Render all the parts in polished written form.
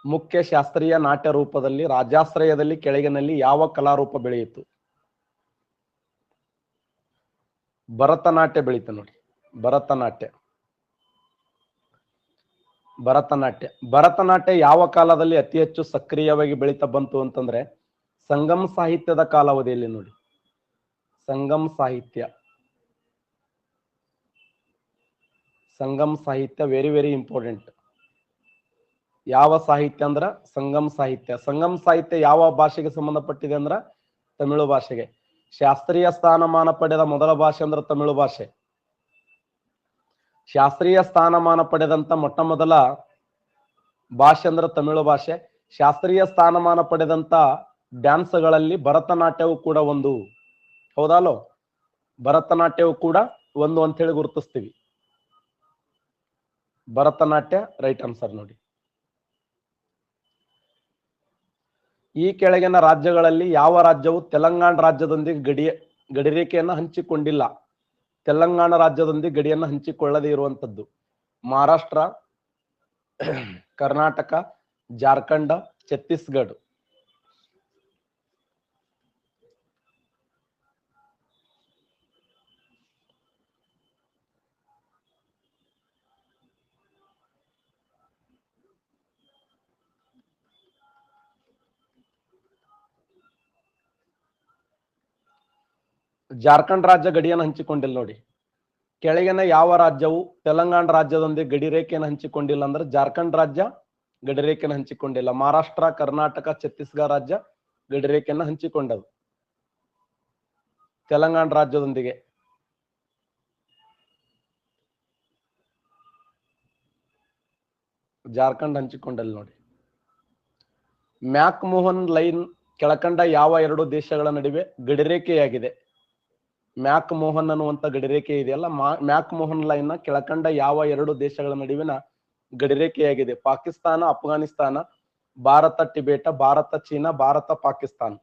ಮುಖ್ಯ ಶಾಸ್ತ್ರೀಯ ನಾಟ್ಯ ರೂಪದಲ್ಲಿ ರಾಜಾಶ್ರಯದಲ್ಲಿ ಕೆಳಗಿನಲ್ಲಿ ಯಾವ ಕಲಾರೂಪ ಬೆಳೆಯಿತು? ಭರತನಾಟ್ಯ ಬೆಳೀತು ನೋಡಿ. ಭರತನಾಟ್ಯ. ಭರತನಾಟ್ಯ ಯಾವ ಕಾಲದಲ್ಲಿ ಅತಿ ಹೆಚ್ಚು ಸಕ್ರಿಯವಾಗಿ ಬೆಳೀತಾ ಬಂತು ಅಂತಂದ್ರೆ ಸಂಗಮ್ ಸಾಹಿತ್ಯದ ಕಾಲಾವಧಿಯಲ್ಲಿ ನೋಡಿ. ಸಂಗಮ್ ಸಾಹಿತ್ಯ ವೆರಿ ವೆರಿ ಇಂಪಾರ್ಟೆಂಟ್. ಯಾವ ಸಾಹಿತ್ಯ ಅಂದ್ರ ಸಂಗಮ್ ಸಾಹಿತ್ಯ ಯಾವ ಭಾಷೆಗೆ ಸಂಬಂಧಪಟ್ಟಿದೆ ಅಂದ್ರ ತಮಿಳು ಭಾಷೆಗೆ. ಶಾಸ್ತ್ರೀಯ ಸ್ಥಾನಮಾನ ಪಡೆದ ಮೊದಲ ಭಾಷೆ ಅಂದ್ರ ತಮಿಳು ಭಾಷೆ. ಶಾಸ್ತ್ರೀಯ ಸ್ಥಾನಮಾನ ಪಡೆದಂತ ಮೊಟ್ಟ ಮೊದಲ ಭಾಷೆ ಅಂದ್ರ ತಮಿಳು ಭಾಷೆ. ಶಾಸ್ತ್ರೀಯ ಸ್ಥಾನಮಾನ ಪಡೆದಂತ ಡ್ಯಾನ್ಸ್ಗಳಲ್ಲಿ ಭರತನಾಟ್ಯವು ಕೂಡ ಒಂದು. ಹೌದಲ್ಲೋ? ಭರತನಾಟ್ಯವು ಕೂಡ ಒಂದು ಅಂತ ಹೇಳಿ ಗುರುತಿಸ್ತೀವಿ. ಭರತನಾಟ್ಯ ರೈಟ್ ಆನ್ಸರ್ ನೋಡಿ. ಈ ಕೆಳಗಿನ ರಾಜ್ಯಗಳಲ್ಲಿ ಯಾವ ರಾಜ್ಯವು ತೆಲಂಗಾಣ ರಾಜ್ಯದೊಂದಿಗೆ ಗಡಿರೇಖೆಯನ್ನು ಹಂಚಿಕೊಂಡಿಲ್ಲ? ತೆಲಂಗಾಣ ರಾಜ್ಯದೊಂದಿಗೆ ಗಡಿಯನ್ನು ಹಂಚಿಕೊಳ್ಳದೇ ಇರುವಂತದ್ದು ಮಹಾರಾಷ್ಟ್ರ, ಕರ್ನಾಟಕ, ಜಾರ್ಖಂಡ್, ಛತ್ತೀಸ್ಗಢ. ಜಾರ್ಖಂಡ್ ರಾಜ್ಯ ಗಡಿಯನ್ನು ಹಂಚಿಕೊಂಡಿಲ್ಲ ನೋಡಿ. ಕೆಳಗಿನ ಯಾವ ರಾಜ್ಯವು ತೆಲಂಗಾಣ ರಾಜ್ಯದೊಂದಿಗೆ ಗಡಿರೇಖೆಯನ್ನು ಹಂಚಿಕೊಂಡಿಲ್ಲ ಅಂದ್ರೆ ಜಾರ್ಖಂಡ್ ರಾಜ್ಯ ಗಡಿರೇಖೆಯನ್ನು ಹಂಚಿಕೊಂಡಿಲ್ಲ. ಮಹಾರಾಷ್ಟ್ರ, ಕರ್ನಾಟಕ, ಛತ್ತೀಸ್ಗಢ ರಾಜ್ಯ ಗಡಿರೇಖೆಯನ್ನು ಹಂಚಿಕೊಂಡವು ತೆಲಂಗಾಣ ರಾಜ್ಯದೊಂದಿಗೆ. ಜಾರ್ಖಂಡ್ ಹಂಚಿಕೊಂಡಲ್ಲ ನೋಡಿ. ಮ್ಯಾಕ್ ಮೋಹನ್ ಲೈನ್ ಕೆಳಕಂಡ ಯಾವ ಎರಡು ದೇಶಗಳ ನಡುವೆ ಗಡಿರೇಖೆಯಾಗಿದೆ? ಮ್ಯಾಕ್ ಮೋಹನ್ ಅನ್ನುವಂತ ಗಡಿರೇಖೆ ಇದೆಯಲ್ಲ, ಮ್ಯಾಕ್ ಮೋಹನ್ ಲೈನ್ ನ ಕೆಳಕಂಡ ಯಾವ ಎರಡು ದೇಶಗಳ ನಡುವಿನ ಗಡಿರೇಖೆಯಾಗಿದೆ? ಪಾಕಿಸ್ತಾನ, ಅಫ್ಘಾನಿಸ್ತಾನ, ಭಾರತ ಟಿಬೇಟ, ಭಾರತ ಚೀನಾ, ಭಾರತ ಪಾಕಿಸ್ತಾನ.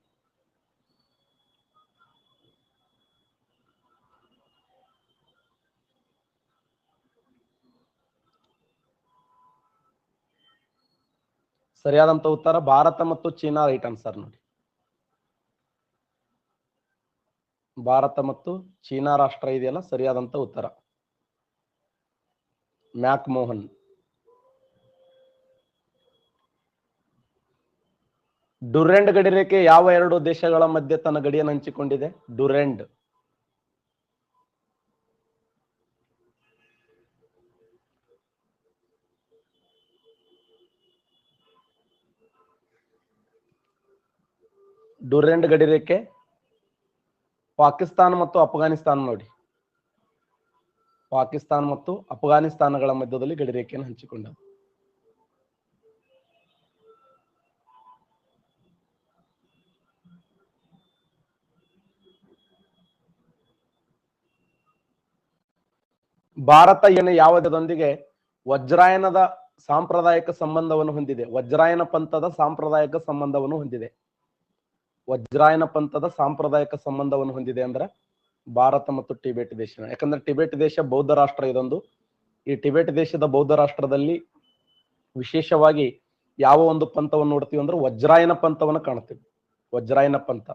ಸರಿಯಾದಂತ ಉತ್ತರ ಭಾರತ ಮತ್ತು ಚೀನಾ ರೈಟ್ ಆನ್ಸರ್ ನೋಡಿ. ಭಾರತ ಮತ್ತು ಚೀನಾ ರಾಷ್ಟ್ರ ಇದೆಯಲ್ಲ ಸರಿಯಾದಂತ ಉತ್ತರ. ಮ್ಯಾಕ್ ಮೋಹನ್. ಡುರೆಂಡ್ ಗಡಿರೇಖೆ ಯಾವ ಎರಡು ದೇಶಗಳ ಮಧ್ಯೆ ತನ್ನ ಗಡಿಯನ್ನು ಹಂಚಿಕೊಂಡಿದೆ? ಡುರೆಂಡ್. ಡುರೆಂಡ್ ಗಡಿರೇಖೆ ಪಾಕಿಸ್ತಾನ ಮತ್ತು ಅಫ್ಘಾನಿಸ್ತಾನ ನೋಡಿ. ಪಾಕಿಸ್ತಾನ ಮತ್ತು ಅಫ್ಘಾನಿಸ್ತಾನಗಳ ಮಧ್ಯದಲ್ಲಿ ಗಡಿರೇಖೆಯನ್ನು ಹಂಚಿಕೊಂಡವು. ಭಾರತ ಯಾವ ದೇಶದೊಂದಿಗೆ ವಜ್ರಾಯನದ ಸಾಂಪ್ರದಾಯಿಕ ಸಂಬಂಧವನ್ನು ಹೊಂದಿದೆ? ವಜ್ರಾಯನ ಪಂಥದ ಸಾಂಪ್ರದಾಯಿಕ ಸಂಬಂಧವನ್ನು ಹೊಂದಿದೆ. ವಜ್ರಾಯನ ಪಂಥದ ಸಾಂಪ್ರದಾಯಿಕ ಸಂಬಂಧವನ್ನು ಹೊಂದಿದೆ ಅಂದ್ರೆ ಭಾರತ ಮತ್ತು ಟಿಬೇಟ್ ದೇಶ. ಯಾಕಂದ್ರೆ ಟಿಬೇಟ್ ದೇಶ ಬೌದ್ಧ ರಾಷ್ಟ್ರ ಇದೊಂದು. ಈ ಟಿಬೇಟ್ ದೇಶದ ಬೌದ್ಧ ರಾಷ್ಟ್ರದಲ್ಲಿ ವಿಶೇಷವಾಗಿ ಯಾವ ಒಂದು ಪಂಥವನ್ನು ನೋಡ್ತೀವಿ ಅಂದ್ರೆ ವಜ್ರಾಯನ ಪಂಥವನ್ನು ಕಾಣ್ತೀವಿ. ವಜ್ರಾಯನ ಪಂಥ.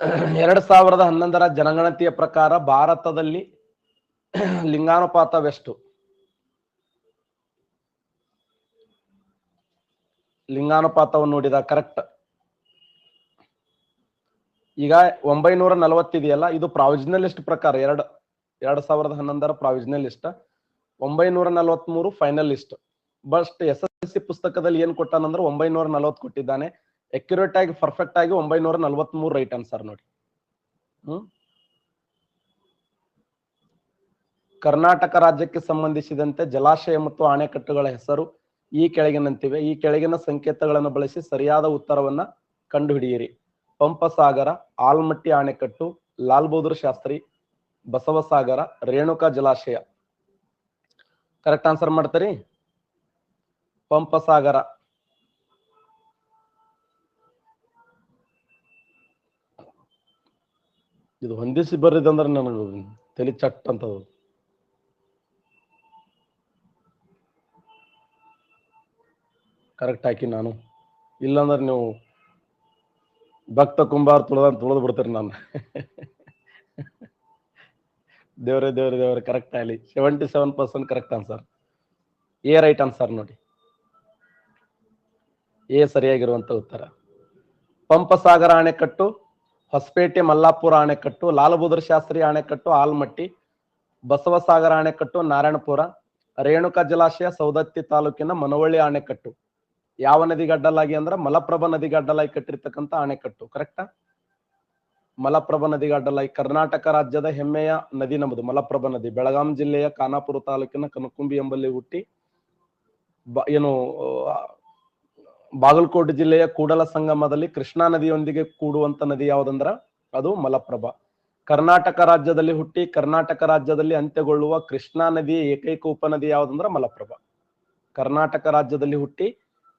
2011ರ ಜನಗಣತಿಯ ಪ್ರಕಾರ ಭಾರತದಲ್ಲಿ ಲಿಂಗಾನುಪಾತವೆಷ್ಟು? ಲಿಂಗಾನುಪಾತವನ್ನು ನೋಡಿದ ಕರೆಕ್ಟ್. ಈಗ 940 ಇದೆಯಲ್ಲ, ಇದು ಪ್ರಾವಿಷನಲ್ ಲಿಸ್ಟ್ ಪ್ರಕಾರ 2011ರ provisional list. 943 final list. But SSLC ಪುಸ್ತಕದಲ್ಲಿ ಏನ್ ಕೊಟ್ಟಾನಂದ್ರೆ 940 ಕೊಟ್ಟಿದ್ದಾನೆ. ಅಕ್ಯುರೇಟ್ ಆಗಿ ಪರ್ಫೆಕ್ಟ್ ಆಗಿ 943 ರೈಟ್ ಆನ್ಸರ್ ನೋಡಿ. ಕರ್ನಾಟಕ ರಾಜ್ಯಕ್ಕೆ ಸಂಬಂಧಿಸಿದಂತೆ ಜಲಾಶಯ ಮತ್ತು ಅಣೆಕಟ್ಟುಗಳ ಹೆಸರು ಈ ಕೆಳಗಿನಂತಿವೆ. ಈ ಕೆಳಗಿನ ಸಂಕೇತಗಳನ್ನು ಬಳಸಿ ಸರಿಯಾದ ಉತ್ತರವನ್ನ ಕಂಡುಹಿಡಿಯಿರಿ. ಪಂಪಸಾಗರ, ಆಲ್ಮಟ್ಟಿ ಅಣೆಕಟ್ಟು, ಲಾಲ್ ಬಹದ್ದೂರ್ ಶಾಸ್ತ್ರಿ, ಬಸವಸಾಗರ, ರೇಣುಕಾ ಜಲಾಶಯ. ಕರೆಕ್ಟ್ ಆನ್ಸರ್ ಮಾಡ್ತೀರಿ? ಪಂಪಸಾಗರ. ಇದು ಹೊಂದಿಸಿ ಬರಿದಂದ್ರೆ ನನಗೆ ತಲೆ ಚಟ್ ಅಂತದ. ಕರೆಕ್ಟ್ ಹಾಕಿ ನಾನು, ಇಲ್ಲಾಂದ್ರೆ ನೀವು ಭಕ್ತ ಕುಂಬಾರ್ ತುಳಿದು ಬಿಡ್ತೀರಿ ನಾನು. ದೇವ್ರೆ ಕರೆಕ್ಟ್ ಆಗಲಿ. 77% correct answer. A right answer ನೋಡಿ, ಎ ಸರಿಯಾಗಿರುವಂತ ಉತ್ತರ. ಪಂಪಸಾಗರ ಅಣೆಕಟ್ಟು, ಹೊಸಪೇಟೆ ಮಲ್ಲಾಪುರ ಅಣೆಕಟ್ಟು, ಲಾಲಬುದರ್ ಶಾಸ್ತ್ರಿ ಅಣೆಕಟ್ಟು ಆಲ್ಮಟ್ಟಿ, ಬಸವಸಾಗರ ಅಣೆಕಟ್ಟು ನಾರಾಯಣಪುರ, ರೇಣುಕಾ ಜಲಾಶಯ ಸೌದತ್ತಿ ತಾಲೂಕಿನ ಮನವಳ್ಳಿ ಅಣೆಕಟ್ಟು. ಯಾವ ನದಿಗಡ್ಡಲಾಗಿ ಅಂದ್ರೆ ಮಲಪ್ರಭಾ ನದಿಗಡ್ಡಲಾಗಿ ಕಟ್ಟಿರ್ತಕ್ಕಂಥ ಅಣೆಕಟ್ಟು. ಕರೆಕ್ಟಾ? ಮಲಪ್ರಭಾ ನದಿಗಡ್ಡಲಾಗಿ ಕರ್ನಾಟಕ ರಾಜ್ಯದ ಹೆಮ್ಮೆಯ ನದಿ ನಮ್ಮದು ಮಲಪ್ರಭಾ ನದಿ. ಬೆಳಗಾಂ ಜಿಲ್ಲೆಯ ಖಾನಾಪುರ ತಾಲೂಕಿನ ಕನಕುಂಬಿ ಎಂಬಲ್ಲಿ ಹುಟ್ಟಿ ಬಾಗಲಕೋಟೆ ಜಿಲ್ಲೆಯ ಕೂಡಲ ಸಂಗಮದಲ್ಲಿ ಕೃಷ್ಣಾ ನದಿಯೊಂದಿಗೆ ಕೂಡುವಂತ ನದಿ ಯಾವುದಂದ್ರ ಅದು ಮಲಪ್ರಭಾ. ಕರ್ನಾಟಕ ರಾಜ್ಯದಲ್ಲಿ ಹುಟ್ಟಿ ಕರ್ನಾಟಕ ರಾಜ್ಯದಲ್ಲಿ ಅಂತ್ಯಗೊಳ್ಳುವ ಕೃಷ್ಣಾ ನದಿಯ ಏಕೈಕ ಉಪನದಿ ಯಾವುದಂದ್ರ ಮಲಪ್ರಭಾ. ಕರ್ನಾಟಕ ರಾಜ್ಯದಲ್ಲಿ ಹುಟ್ಟಿ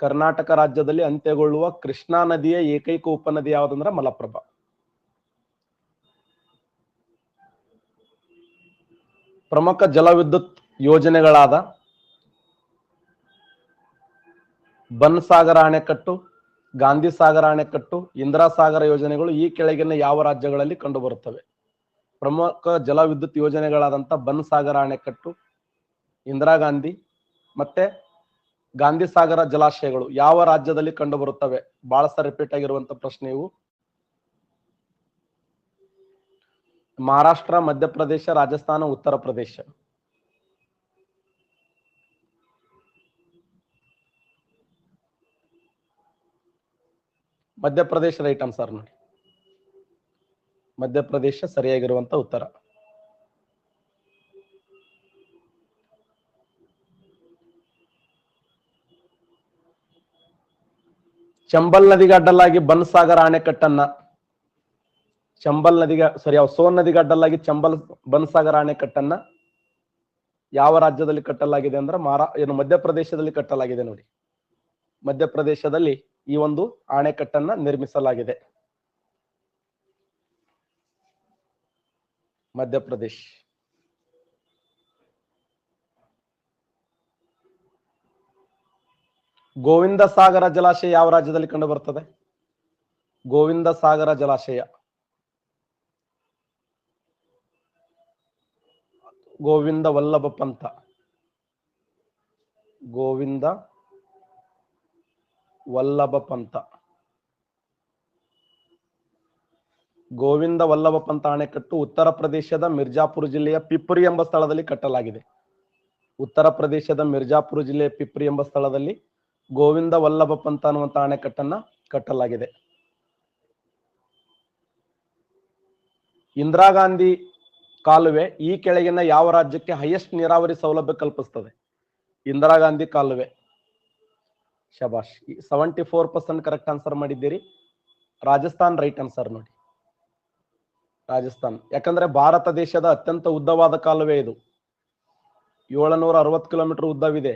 ಕರ್ನಾಟಕ ರಾಜ್ಯದಲ್ಲಿ ಅಂತ್ಯಗೊಳ್ಳುವ ಕೃಷ್ಣಾ ನದಿಯ ಏಕೈಕ ಉಪನದಿ ಯಾವುದಂದ್ರ ಮಲಪ್ರಭಾ. ಪ್ರಮುಖ ಜಲವಿದ್ಯುತ್ ಯೋಜನೆಗಳಾದ ಬನ್ಸಾಗರ ಅಣೆಕಟ್ಟು, ಗಾಂಧಿ ಸಾಗರ ಅಣೆಕಟ್ಟು, ಇಂದಿರಾ ಸಾಗರ ಯೋಜನೆಗಳು ಈ ಕೆಳಗಿನ ಯಾವ ರಾಜ್ಯಗಳಲ್ಲಿ ಕಂಡುಬರುತ್ತವೆ? ಪ್ರಮುಖ ಜಲವಿದ್ಯುತ್ ಯೋಜನೆಗಳಾದಂಥ ಬನ್ಸಾಗರ ಅಣೆಕಟ್ಟು, ಇಂದಿರಾ ಗಾಂಧಿ ಮತ್ತೆ ಗಾಂಧಿ ಸಾಗರ ಜಲಾಶಯಗಳು ಯಾವ ರಾಜ್ಯದಲ್ಲಿ ಕಂಡುಬರುತ್ತವೆ? ಬಹಳ ಸಲ ರಿಪೀಟ್ ಆಗಿರುವಂತ ಪ್ರಶ್ನೆ ಇವು. ಮಹಾರಾಷ್ಟ್ರ, ಮಧ್ಯಪ್ರದೇಶ, ರಾಜಸ್ಥಾನ, ಉತ್ತರ ಪ್ರದೇಶ. ಮಧ್ಯಪ್ರದೇಶ ರೈಟ್ ಆನ್ಸರ್ ನೋಡಿ, ಮಧ್ಯಪ್ರದೇಶ ಸರಿಯಾಗಿರುವಂತ ಉತ್ತರ. ಚಂಬಲ್ ನದಿಗೆ ಅಡ್ಡಲಾಗಿ ಬನ್ಸಾಗರ ಅಣೆಕಟ್ಟನ್ನ ಸೋನ್ ನದಿಗೆ ಅಡ್ಡಲಾಗಿ ಬನ್ಸಾಗರ ಅಣೆಕಟ್ಟನ್ನ ಯಾವ ರಾಜ್ಯದಲ್ಲಿ ಕಟ್ಟಲಾಗಿದೆ ಅಂದ್ರೆ ಮಧ್ಯಪ್ರದೇಶದಲ್ಲಿ ಕಟ್ಟಲಾಗಿದೆ ನೋಡಿ. ಮಧ್ಯಪ್ರದೇಶದಲ್ಲಿ ಈ ಒಂದು ಅಣೆಕಟ್ಟನ್ನ ನಿರ್ಮಿಸಲಾಗಿದೆ. ಮಧ್ಯಪ್ರದೇಶ್. ಗೋವಿಂದ ಸಾಗರ ಜಲಾಶಯ ಯಾವ ರಾಜ್ಯದಲ್ಲಿ ಕಂಡು ಬರ್ತದೆ? ಗೋವಿಂದ ಸಾಗರ ಜಲಾಶಯ ಗೋವಿಂದ ವಲ್ಲಭ ಪಂತ. ಗೋವಿಂದ ವಲ್ಲಭ ಪಂತ. ಗೋವಿಂದ ವಲ್ಲಭ ಪಂತ ಅಣೆಕಟ್ಟು ಉತ್ತರ ಪ್ರದೇಶದ ಮಿರ್ಜಾಪುರ ಜಿಲ್ಲೆಯ ಪಿಪ್ರಿ ಎಂಬ ಸ್ಥಳದಲ್ಲಿ ಕಟ್ಟಲಾಗಿದೆ. ಉತ್ತರ ಪ್ರದೇಶದ ಮಿರ್ಜಾಪುರ ಜಿಲ್ಲೆಯ ಪಿಪ್ರಿ ಎಂಬ ಸ್ಥಳದಲ್ಲಿ ಗೋವಿಂದ ವಲ್ಲಭ ಪಂತ ಅನ್ನುವಂತ ಅಣೆಕಟ್ಟನ್ನ ಕಟ್ಟಲಾಗಿದೆ. ಇಂದಿರಾ ಗಾಂಧಿ ಕಾಲುವೆ ಈ ಕೆಳಗಿನ ಯಾವ ರಾಜ್ಯಕ್ಕೆ ಹೈಯೆಸ್ಟ್ ನೀರಾವರಿ ಸೌಲಭ್ಯ ಕಲ್ಪಿಸ್ತದೆ? ಇಂದಿರಾ ಗಾಂಧಿ ಕಾಲುವೆ. ಶಬಾಷ್, 74% ಕರೆಕ್ಟ್ ಆನ್ಸರ್ ಮಾಡಿದ್ದೀರಿ. ರಾಜಸ್ಥಾನ್ ರೈಟ್ ಆನ್ಸರ್ ನೋಡಿ, ರಾಜಸ್ಥಾನ್. ಯಾಕಂದ್ರೆ ಭಾರತ ದೇಶದ ಅತ್ಯಂತ ಉದ್ದವಾದ ಕಾಲುವೆ ಇದು. 760 ಕಿಲೋಮೀಟರ್ ಉದ್ದವಿದೆ.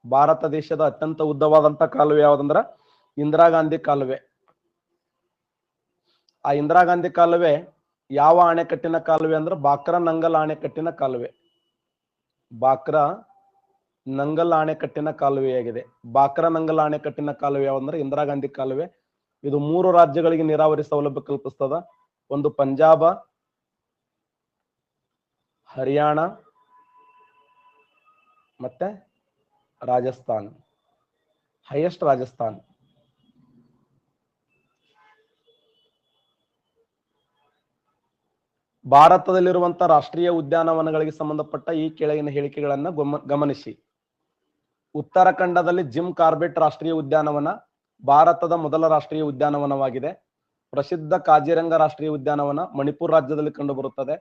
ಭಾರತ ದೇಶದ ಅತ್ಯಂತ ಉದ್ದವಾದಂತ ಕಾಲುವೆ ಯಾವ್ದಂದ್ರ ಇಂದಿರಾ ಗಾಂಧಿ ಕಾಲುವೆ. ಆ ಇಂದಿರಾ ಗಾಂಧಿ ಕಾಲುವೆ ಯಾವ ಅಣೆಕಟ್ಟಿನ ಕಾಲುವೆ ಅಂದ್ರೆ ಬಾಕ್ರಾ ನಂಗಲ್ ಅಣೆಕಟ್ಟಿನ ಕಾಲುವೆ. ಬಾಕ್ರಾ ನಂಗಲ್ ಅಣೆಕಟ್ಟಿನ ಕಾಲುವೆಯಾಗಿದೆ. ಬಾಕ್ರಾ ನಂಗಲ್ ಅಣೆಕಟ್ಟಿನ ಕಾಲುವೆ ಯಾವಂದ್ರೆ ಇಂದಿರಾ ಗಾಂಧಿ ಕಾಲುವೆ. ಇದು 3 ರಾಜ್ಯಗಳಿಗೆ ನೀರಾವರಿ ಸೌಲಭ್ಯ ಕಲ್ಪಿಸ್ತದ. ಒಂದು ಪಂಜಾಬ, ಹರಿಯಾಣ ಮತ್ತೆ ರಾಜಸ್ಥಾನ್. ಹೈಯೆಸ್ಟ್ ರಾಜಸ್ಥಾನ್. ಭಾರತದಲ್ಲಿರುವಂತಹ ರಾಷ್ಟ್ರೀಯ ಉದ್ಯಾನವನಗಳಿಗೆ ಸಂಬಂಧಪಟ್ಟ ಈ ಕೆಳಗಿನ ಹೇಳಿಕೆಗಳನ್ನ ಗಮನಿಸಿ. ಉತ್ತರಾಖಂಡದಲ್ಲಿ ಜಿಮ್ ಕಾರ್ಬೆಟ್ ರಾಷ್ಟ್ರೀಯ ಉದ್ಯಾನವನ ಭಾರತದ ಮೊದಲ ರಾಷ್ಟ್ರೀಯ ಉದ್ಯಾನವನವಾಗಿದೆ. ಪ್ರಸಿದ್ಧ ಕಾಜಿರಂಗ ರಾಷ್ಟ್ರೀಯ ಉದ್ಯಾನವನ ಮಣಿಪುರ ರಾಜ್ಯದಲ್ಲಿ ಕಂಡುಬರುತ್ತದೆ.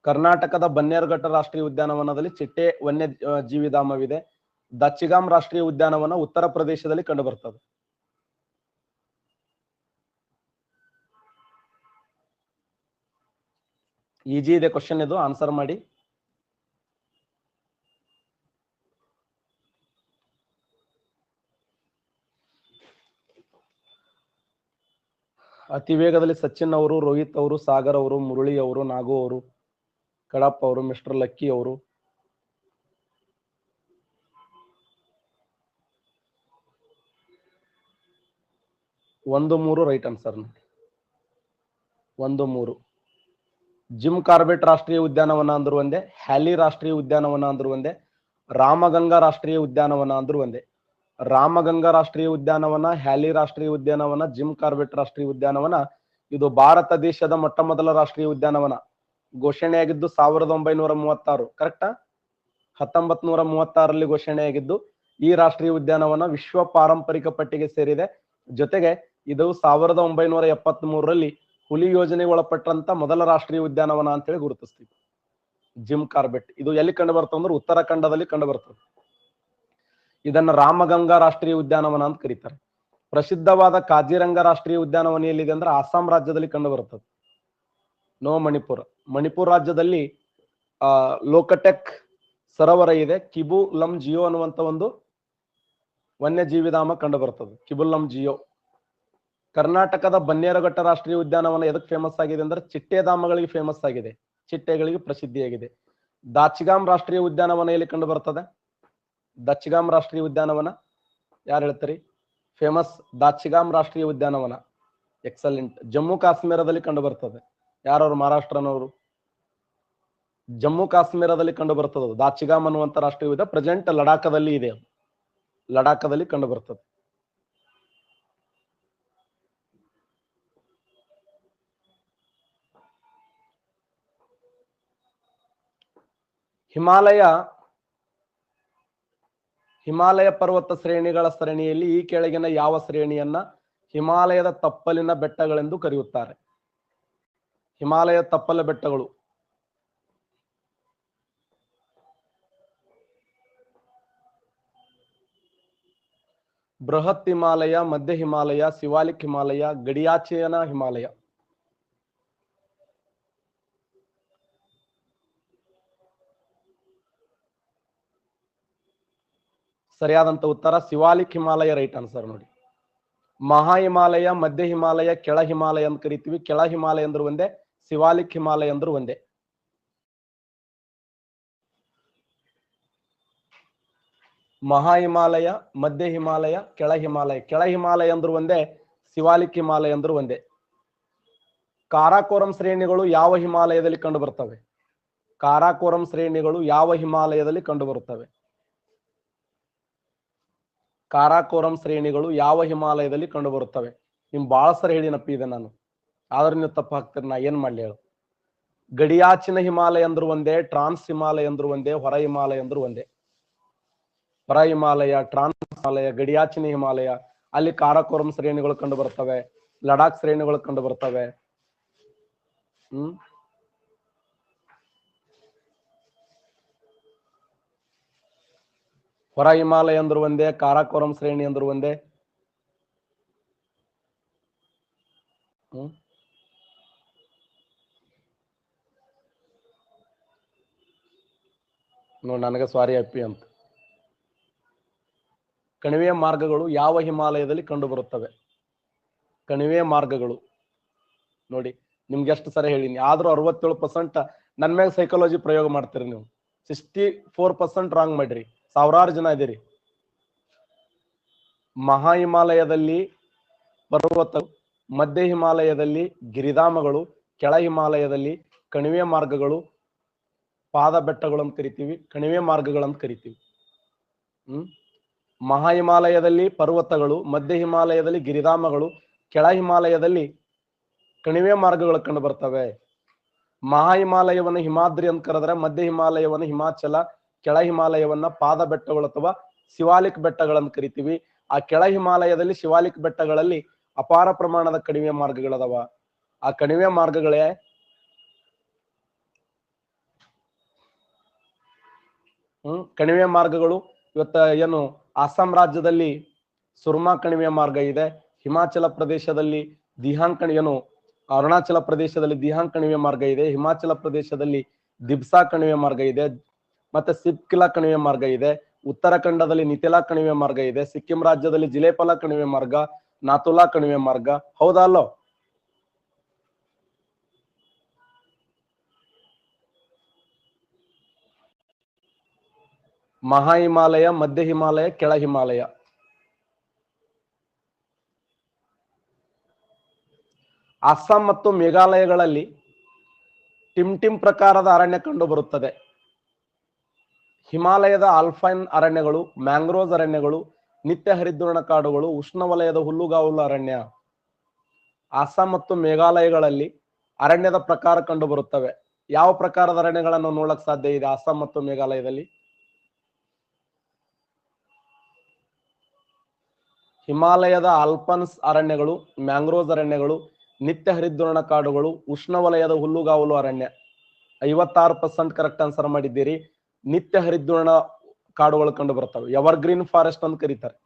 ಕರ್ನಾಟಕದ ಬನ್ನೇರುಘಟ್ಟ ರಾಷ್ಟ್ರೀಯ ಉದ್ಯಾನವನದಲ್ಲಿ ಚಿಟ್ಟೆ ವನ್ಯ ಜೀವಿಧಾಮವಿದೆ. ದಚ್ಚಿಗಾಮ್ ರಾಷ್ಟ್ರೀಯ ಉದ್ಯಾನವನ ಉತ್ತರ ಪ್ರದೇಶದಲ್ಲಿ ಕಂಡುಬರುತ್ತದೆ. ಈಜಿ ಇದೆ ಕ್ವಶನ್, ಇದು ಆನ್ಸರ್ ಮಾಡಿ. ಅತಿ ವೇಗದಲ್ಲಿ ಸಚಿನ್ ಅವರು, ರೋಹಿತ್ ಅವರು, ಸಾಗರ್ ಅವರು, ಮುರಳಿ ಅವರು, ನಾಗು ಅವರು, ಕಡಪ್ಪ ಅವರು, ಮಿಸ್ಟರ್ ಲಕ್ಕಿ ಅವರು. 13 ರೈಟ್ ಆನ್ಸರ್ ನೋಡಿ. 13. ಜಿಮ್ ಕಾರ್ಬೆಟ್ ರಾಷ್ಟ್ರೀಯ ಉದ್ಯಾನವನ ಅಂದ್ರು ಒಂದೇ, ಹ್ಯಾಲಿ ರಾಷ್ಟ್ರೀಯ ಉದ್ಯಾನವನ ಅಂದ್ರು ಒಂದೇ, ರಾಮಗಂಗಾ ರಾಷ್ಟ್ರೀಯ ಉದ್ಯಾನವನ ಅಂದ್ರು ಒಂದೇ. ರಾಮಗಂಗಾ ರಾಷ್ಟ್ರೀಯ ಉದ್ಯಾನವನ, ಹ್ಯಾಲಿ ರಾಷ್ಟ್ರೀಯ ಉದ್ಯಾನವನ, ಜಿಮ್ ಕಾರ್ಬೆಟ್ ರಾಷ್ಟ್ರೀಯ ಉದ್ಯಾನವನ ಇದು ಭಾರತ ದೇಶದ ಮೊಟ್ಟ ಮೊದಲ ರಾಷ್ಟ್ರೀಯ ಉದ್ಯಾನವನ. ಘೋಷಣೆಯಾಗಿದ್ದು 1936. ಕರೆಕ್ಟಾ? 1936ರಲ್ಲಿ ಘೋಷಣೆಯಾಗಿದ್ದು ಈ ರಾಷ್ಟ್ರೀಯ ಉದ್ಯಾನವನ ವಿಶ್ವ ಪಾರಂಪರಿಕ ಪಟ್ಟಿಗೆ ಸೇರಿದೆ. ಜೊತೆಗೆ ಇದು 1973ರಲ್ಲಿ ಹುಲಿ ಯೋಜನೆಗೆ ಒಳಪಟ್ಟಂತ ಮೊದಲ ರಾಷ್ಟ್ರೀಯ ಉದ್ಯಾನವನ ಅಂತೇಳಿ ಗುರುತಿಸ್ತೀವಿ. ಜಿಮ್ ಕಾರ್ಬೆಟ್ ಇದು ಎಲ್ಲಿ ಕಂಡು ಬರ್ತದೆ ಅಂದ್ರೆ ಉತ್ತರಾಖಂಡದಲ್ಲಿ ಕಂಡು ಬರ್ತದೆ. ಇದನ್ನ ರಾಮಗಂಗಾ ರಾಷ್ಟ್ರೀಯ ಉದ್ಯಾನವನ ಅಂತ ಕರೀತಾರೆ. ಪ್ರಸಿದ್ಧವಾದ ಕಾಜಿರಂಗ ರಾಷ್ಟ್ರೀಯ ಉದ್ಯಾನವನ ಎಲ್ಲಿದೆ ಅಂದ್ರೆ ಅಸ್ಸಾಂ ರಾಜ್ಯದಲ್ಲಿ ಕಂಡು ಬರ್ತದೆ. ನೋ ಮಣಿಪುರ. ಮಣಿಪುರ ರಾಜ್ಯದಲ್ಲಿ ಲೋಕಟೆಕ್ ಸರೋವರ ಇದೆ. ಕಿಬು ಲಮ್ ಜಿಯೋ ಅನ್ನುವಂತ ಒಂದು ವನ್ಯಜೀವಿ ಧಾಮ ಕಂಡು ಬರ್ತದೆ, ಕಿಬುಲಂ ಜಿಯೋ. ಕರ್ನಾಟಕದ ಬನ್ನೇರುಘಟ್ಟ ರಾಷ್ಟ್ರೀಯ ಉದ್ಯಾನವನ ಎದಕ್ಕೆ ಫೇಮಸ್ ಆಗಿದೆ ಅಂದ್ರೆ ಚಿಟ್ಟೆ ಧಾಮಗಳಿಗೆ ಫೇಮಸ್ ಆಗಿದೆ, ಚಿಟ್ಟೆಗಳಿಗೆ ಪ್ರಸಿದ್ಧಿಯಾಗಿದೆ. ದಾಚಿಗಾಮ್ ರಾಷ್ಟ್ರೀಯ ಉದ್ಯಾನವನ ಎಲ್ಲಿ ಕಂಡು ಬರ್ತದೆ? ದಚ್ಗಾಮ್ ರಾಷ್ಟ್ರೀಯ ಉದ್ಯಾನವನ ಯಾರು ಹೇಳ್ತಾರೆ? ಫೇಮಸ್ ದಾಚಿಗಾಮ್ ರಾಷ್ಟ್ರೀಯ ಉದ್ಯಾನವನ. ಎಕ್ಸಲೆಂಟ್. ಜಮ್ಮು ಕಾಶ್ಮೀರದಲ್ಲಿ ಕಂಡು ಬರ್ತದೆ. ಯಾರವರು? ಮಹಾರಾಷ್ಟ್ರನವರು. ಜಮ್ಮು ಕಾಶ್ಮೀರದಲ್ಲಿ ಕಂಡು ಬರ್ತದೆ ದಾಚಿಗಾಮ್ ಅನ್ನುವಂತ ರಾಷ್ಟ್ರೀಯ ಉದ್ಯಾನ. ಪ್ರೆಸೆಂಟ್ ಲಡಾಖದಲ್ಲಿ ಇದೆ, ಲಡಾಖದಲ್ಲಿ ಕಂಡು ಬರ್ತದೆ. ಹಿಮಾಲಯ ಪರ್ವತ ಶ್ರೇಣಿಗಳ ಸರಣಿಯಲ್ಲಿ ಈ ಕೆಳಗಿನ ಯಾವ ಶ್ರೇಣಿಯನ್ನ ಹಿಮಾಲಯದ ತಪ್ಪಲಿನ ಬೆಟ್ಟಗಳೆಂದು ಕರೆಯುತ್ತಾರೆ? ಹಿಮಾಲಯ ತಪ್ಪಲ ಬೆಟ್ಟಗಳು. ಬೃಹತ್ ಹಿಮಾಲಯ, ಮಧ್ಯ ಹಿಮಾಲಯ, ಶಿವಾಲಿಕ್ ಹಿಮಾಲಯ, ಗಡಿಯಾಚೆಯನ ಹಿಮಾಲಯ. ಸರಿಯಾದಂತ ಉತ್ತರ ಶಿವಾಲಿಕ್ ಹಿಮಾಲಯ ರೈಟ್ ಆನ್ಸರ್ ನೋಡಿ. ಮಹಾ ಹಿಮಾಲಯ, ಮಧ್ಯ ಹಿಮಾಲಯ, ಕೆಳ ಹಿಮಾಲಯ ಅಂತ ಕರಿತೀವಿ. ಕೆಳ ಹಿಮಾಲಯ ಅಂದ್ರು ಒಂದೇ, ಶಿವಾಲಿಕ್ ಹಿಮಾಲಯ ಅಂದ್ರು ಒಂದೇ. ಮಹಾ ಹಿಮಾಲಯ, ಮಧ್ಯ ಹಿಮಾಲಯ, ಕೆಳ ಹಿಮಾಲಯ. ಕೆಳ ಹಿಮಾಲಯ ಅಂದ್ರು ಒಂದೇ, ಶಿವಾಲಿಕ್ ಹಿಮಾಲಯ ಅಂದ್ರು ಒಂದೇ. ಕಾರಾಕೋರಂ ಶ್ರೇಣಿಗಳು ಯಾವ ಹಿಮಾಲಯದಲ್ಲಿ ಕಂಡು ಬರ್ತವೆ? ಕಾರಾಕೋರಂ ಶ್ರೇಣಿಗಳು ಯಾವ ಹಿಮಾಲಯದಲ್ಲಿ ಕಂಡು ಬರುತ್ತವೆ? ಕಾರಾಕೋರಂ ಶ್ರೇಣಿಗಳು ಯಾವ ಹಿಮಾಲಯದಲ್ಲಿ ಕಂಡು ಬರುತ್ತವೆ? ನಿಮ್ ಬಾಳ ಸರಿ ಹೇಳಿನಪ್ಪ ಇದೆ ನಾನು, ಆದ್ರೆ ನೀವು ತಪ್ಪು ಹಾಕ್ತೀರಿ, ನಾ ಏನ್ ಮಾಡ್ಲಿ ಹೇಳು? ಗಡಿಯಾಚಿನ ಹಿಮಾಲಯ ಅಂದ್ರು ಒಂದೇ, ಟ್ರಾನ್ಸ್ ಹಿಮಾಲಯ ಅಂದ್ರು ಒಂದೇ, ಹೊರ ಹಿಮಾಲಯ ಅಂದ್ರು ಒಂದೇ. ಹೊರ ಹಿಮಾಲಯ, ಟ್ರಾನ್ಸ್ ಹಿಮಾಲಯ, ಗಡಿಯಾಚಿನ ಹಿಮಾಲಯ, ಅಲ್ಲಿ ಕಾರಾಕೋರಂ ಶ್ರೇಣಿಗಳು ಕಂಡು ಬರ್ತವೆ, ಲಡಾಖ್ ಶ್ರೇಣಿಗಳು ಕಂಡು ಬರ್ತವೆ. ಹೊರ ಹಿಮಾಲಯ ಅಂದ್ರು ಒಂದೇ, ಕಾರಾಕೋರಂ ಶ್ರೇಣಿ ಅಂದ್ರು ಒಂದೇ. ನೋಡ್ ನನಗೆ ಸಾರಿ ಅಪ್ಪಿ ಅಂತ. ಕಣಿವೆಯ ಮಾರ್ಗಗಳು ಯಾವ ಹಿಮಾಲಯದಲ್ಲಿ ಕಂಡು ಬರುತ್ತವೆ? ಕಣಿವೆಯ ಮಾರ್ಗಗಳು ನೋಡಿ, ನಿಮ್ಗೆ ಎಷ್ಟು ಸರಿ ಹೇಳಿನಿ, ಆದ್ರೂ 67% ನನ್ ಮ್ಯಾಗ ಸೈಕಾಲಜಿ ಪ್ರಯೋಗ ಮಾಡ್ತೀರಿ ನೀವು. 64% ರಾಂಗ್ ಮಾಡ್ರಿ, ಸಾವಿರಾರು ಜನ ಇದೀರಿ. ಮಹಾ ಹಿಮಾಲಯದಲ್ಲಿ ಪರ್ವತ, ಮಧ್ಯ ಹಿಮಾಲಯದಲ್ಲಿ ಗಿರಿಧಾಮಗಳು, ಕೆಳ ಹಿಮಾಲಯದಲ್ಲಿ ಕಣಿವೆ ಮಾರ್ಗಗಳು, ಪಾದ ಬೆಟ್ಟಗಳು ಅಂತ ಕರಿತೀವಿ, ಕಣಿವೆ ಮಾರ್ಗಗಳಂತ ಕರಿತೀವಿ. ಮಹಾ ಹಿಮಾಲಯದಲ್ಲಿ ಪರ್ವತಗಳು, ಮಧ್ಯ ಹಿಮಾಲಯದಲ್ಲಿ ಗಿರಿಧಾಮಗಳು, ಕೆಳ ಹಿಮಾಲಯದಲ್ಲಿ ಕಣಿವೆ ಮಾರ್ಗಗಳು ಕಂಡು ಬರ್ತವೆ. ಮಹಾ ಹಿಮಾಲಯವನ್ನು ಹಿಮಾದ್ರಿ ಅಂತ ಕರೆದ್ರೆ, ಮಧ್ಯ ಹಿಮಾಲಯವನ್ನು ಹಿಮಾಚಲ, ಕೆಳ ಹಿಮಾಲಯವನ್ನ ಪಾದ ಬೆಟ್ಟಗಳು ಅಥವಾ ಶಿವಾಲಿಕ್ ಬೆಟ್ಟಗಳಂತ ಕರಿತೀವಿ. ಆ ಕೆಳ ಹಿಮಾಲಯದಲ್ಲಿ ಶಿವಾಲಿಕ್ ಬೆಟ್ಟಗಳಲ್ಲಿ ಅಪಾರ ಪ್ರಮಾಣದ ಕಣಿವೆ ಮಾರ್ಗಗಳದಾವ. ಆ ಕಣಿವೆ ಮಾರ್ಗಗಳೇ ಕಣಿವೆ ಮಾರ್ಗಗಳು. ಇವತ್ತ ಏನು ಅಸ್ಸಾಂ ರಾಜ್ಯದಲ್ಲಿ ಸುರ್ಮಾ ಕಣಿವೆ ಮಾರ್ಗ ಇದೆ, ಹಿಮಾಚಲ ಪ್ರದೇಶದಲ್ಲಿ ದಿಹಾಂಗ್ ಏನು ಅರುಣಾಚಲ ಪ್ರದೇಶದಲ್ಲಿ ದಿಹಾಂಗ್ ಕಣಿವೆ ಮಾರ್ಗ ಇದೆ, ಹಿಮಾಚಲ ಪ್ರದೇಶದಲ್ಲಿ ದಿಬ್ಸಾ ಕಣಿವೆ ಮಾರ್ಗ ಇದೆ, ಮತ್ತೆ ಸಿಪ್ಕಿಲಾ ಕಣಿವೆ ಮಾರ್ಗ ಇದೆ, ಉತ್ತರಾಖಂಡದಲ್ಲಿ ನಿತಿಲಾ ಕಣಿವೆ ಮಾರ್ಗ ಇದೆ, ಸಿಕ್ಕಿಂ ರಾಜ್ಯದಲ್ಲಿ ಜಿಲೇಪಲಾ ಕಣಿವೆ ಮಾರ್ಗ, ನಾಥುಲಾ ಕಣಿವೆ ಮಾರ್ಗ. ಹೌದಾ ಅಲ್ಲೋ? ಮಹಾ ಹಿಮಾಲಯ, ಮಧ್ಯ ಹಿಮಾಲಯ, ಕೆಳ ಹಿಮಾಲಯ. ಅಸ್ಸಾಂ ಮತ್ತು ಮೇಘಾಲಯಗಳಲ್ಲಿ ಟಿಮ್ ಪ್ರಕಾರದ ಅರಣ್ಯ ಕಂಡು ಬರುತ್ತದೆ. ಹಿಮಾಲಯದ ಆಲ್ಪೈನ್ ಅರಣ್ಯಗಳು, ಮ್ಯಾಂಗ್ರೋವ್ ಅರಣ್ಯಗಳು, ನಿತ್ಯ ಹರಿದ್ವರ್ಣ ಕಾಡುಗಳು, ಉಷ್ಣವಲಯದ ಹುಲ್ಲುಗಾವಲು ಅರಣ್ಯ. ಅಸ್ಸಾಂ ಮತ್ತು ಮೇಘಾಲಯಗಳಲ್ಲಿ ಅರಣ್ಯದ ಪ್ರಕಾರ ಕಂಡು ಬರುತ್ತವೆ. ಯಾವ ಪ್ರಕಾರದ ಅರಣ್ಯಗಳನ್ನು ನೋಡಕ್ ಸಾಧ್ಯ ಇದೆ ಅಸ್ಸಾಂ ಮತ್ತು ಮೇಘಾಲಯದಲ್ಲಿ? ಹಿಮಾಲಯದ ಆಲ್ಪನ್ಸ್ ಅರಣ್ಯಗಳು, ಮ್ಯಾಂಗ್ರೋವ್ ಅರಣ್ಯಗಳು, ನಿತ್ಯ ಹರಿದ್ವರ್ಣ ಕಾಡುಗಳು, ಉಷ್ಣವಲಯದ ಹುಲ್ಲುಗಾವಲು ಅರಣ್ಯ. 56% ಕರೆಕ್ಟ್ ಆನ್ಸರ್ ಮಾಡಿದ್ದೀರಿ. ನಿತ್ಯ ಹರಿದ್ವರ್ಣ ಕಾಡುಗಳು ಕಂಡು ಬರ್ತವೆ. ಎವರ್ಗ್ರೀನ್ ಫಾರೆಸ್ಟ್ ಅಂತ ಕರೀತಾರೆ.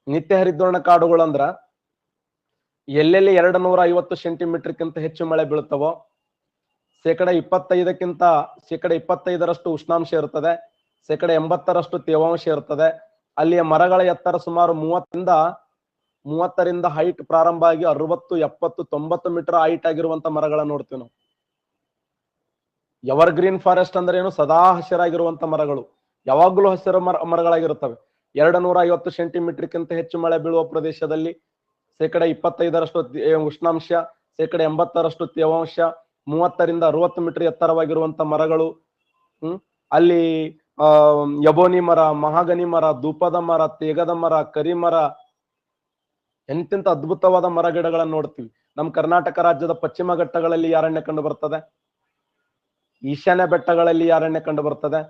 ನಿತ್ಯ ಹರಿದ್ವರ್ಣ ಕಾಡುಗಳು ಅಂದ್ರ ಎಲ್ಲೆಲ್ಲಿ 250 ಸೆಂಟಿಮೀಟರ್ಕ್ಕಿಂತ ಹೆಚ್ಚು ಮಳೆ ಬೀಳುತ್ತವೋ, 25% ಉಷ್ಣಾಂಶ ಇರುತ್ತದೆ, 80% ತೇವಾಂಶ ಇರುತ್ತದೆ. ಅಲ್ಲಿಯ ಮರಗಳ ಎತ್ತರ ಸುಮಾರು 30ರಿಂದ ಹೈಟ್ ಪ್ರಾರಂಭ ಆಗಿ 60, 70, 90 ಮೀಟರ್ ಹೈಟ್ ಆಗಿರುವಂತ ಮರಗಳನ್ನ ನೋಡ್ತೀವಿ ನಾವು. ಎವರ್ಗ್ರೀನ್ ಫಾರೆಸ್ಟ್ ಅಂದ್ರೆ ಏನು? ಸದಾ ಹಸಿರಾಗಿರುವಂತ ಮರಗಳು, ಯಾವಾಗ್ಲೂ ಹಸಿರು ಮರಗಳಾಗಿರುತ್ತವೆ. 250 ಸೆಂಟಿಮೀಟರ್ಕ್ಕಿಂತ ಹೆಚ್ಚು ಮಳೆ ಬೀಳುವ ಪ್ರದೇಶದಲ್ಲಿ 25% ಉಷ್ಣಾಂಶ, 80% ತೇವಾಂಶ, 30ರಿಂದ 60 ಮೀಟರ್ ಎತ್ತರವಾಗಿರುವಂತ ಮರಗಳು. ಅಲ್ಲಿ ಯಬೋನಿ ಮರ, ಮಹಾಗನಿ ಮರ, ಧೂಪದ ಮರ, ತೇಗದ ಮರ, ಕರಿ ಮರ, ಎಂತೆಂತ ಅದ್ಭುತವಾದ ಮರ ಗಿಡಗಳನ್ನು ನೋಡ್ತೀವಿ. ನಮ್ಮ ಕರ್ನಾಟಕ ರಾಜ್ಯದ ಪಶ್ಚಿಮ ಘಟ್ಟಗಳಲ್ಲಿ ಈ ಅರಣ್ಯ ಕಂಡು ಬರ್ತದೆ. ಈಶಾನ್ಯ ಬೆಟ್ಟಗಳಲ್ಲಿ ಈ ಅರಣ್ಯ ಕಂಡು ಬರ್ತದೆ.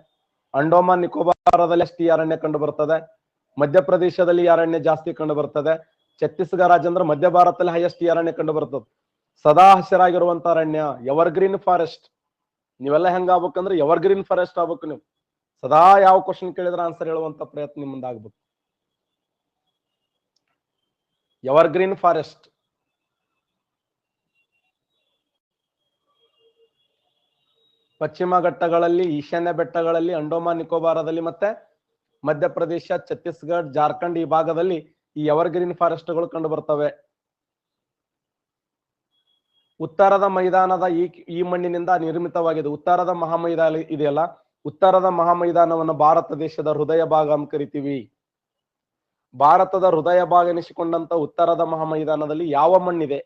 ಅಂಡೋಮಾನ್ ನಿಕೋಬಾರದಲ್ಲಿ ಅಷ್ಟು ಈ ಅರಣ್ಯ ಕಂಡು ಬರ್ತದೆ. ಮಧ್ಯಪ್ರದೇಶದಲ್ಲಿ ಈ ಅರಣ್ಯ ಜಾಸ್ತಿ ಕಂಡು ಬರ್ತದೆ. ಛತ್ತೀಸ್ಗಢ ರಾಜ್ಯ ಅಂದ್ರೆ ಮಧ್ಯ ಭಾರತದಲ್ಲಿ ಹೈಯೆಸ್ಟ್ ಈ ಅರಣ್ಯ ಕಂಡು ಬರ್ತದೆ. ಸದಾ ಹಸಿರಾಗಿರುವಂತ ಅರಣ್ಯ ಎವರ್ಗ್ರೀನ್ ಫಾರೆಸ್ಟ್. ನೀವೆಲ್ಲ ಹೆಂಗ ಆಗ್ಬೇಕಂದ್ರೆ ಎವರ್ಗ್ರೀನ್ ಫಾರೆಸ್ಟ್ ಆಗ್ಬೇಕು. ನೀವು ಸದಾ ಯಾವ ಕ್ವಶನ್ ಕೇಳಿದ್ರೆ ಆನ್ಸರ್ ಹೇಳುವಂತ ಪ್ರಯತ್ನ ನಿಮ್ಮಿಂದ ಆಗ್ಬೇಕು. Evergreen forest. ಪಶ್ಚಿಮ ಘಟ್ಟಗಳಲ್ಲಿ, ಈಶಾನ್ಯ ಬೆಟ್ಟಗಳಲ್ಲಿ, ಅಂಡೋಮಾನ್ ನಿಕೋಬಾರದಲ್ಲಿ ಮತ್ತೆ ಮಧ್ಯಪ್ರದೇಶ, ಛತ್ತೀಸ್ಗಢ, ಜಾರ್ಖಂಡ್ ಈ ಭಾಗದಲ್ಲಿ ಈ ಎವರ್ಗ್ರೀನ್ ಫಾರೆಸ್ಟ್ಗಳು ಕಂಡು ಬರ್ತವೆ. ಉತ್ತರದ ಮೈದಾನದ ಈ ಮಣ್ಣಿನಿಂದ ನಿರ್ಮಿತವಾಗಿದೆ. ಉತ್ತರದ ಮಹಾಮೈದಾನ ಇದೆಯಲ್ಲ, ಉತ್ತರದ ಮಹಾಮೈದಾನವನ್ನು ಭಾರತ ದೇಶದ ಹೃದಯ ಭಾಗ ಅಂತ ಕರಿತೀವಿ. ಭಾರತದ ಹೃದಯ ಭಾಗ ಎನಿಸಿಕೊಂಡಂತ ಉತ್ತರದ ಮಹಾಮೈದಾನದಲ್ಲಿ ಯಾವ ಮಣ್ಣಿದೆ?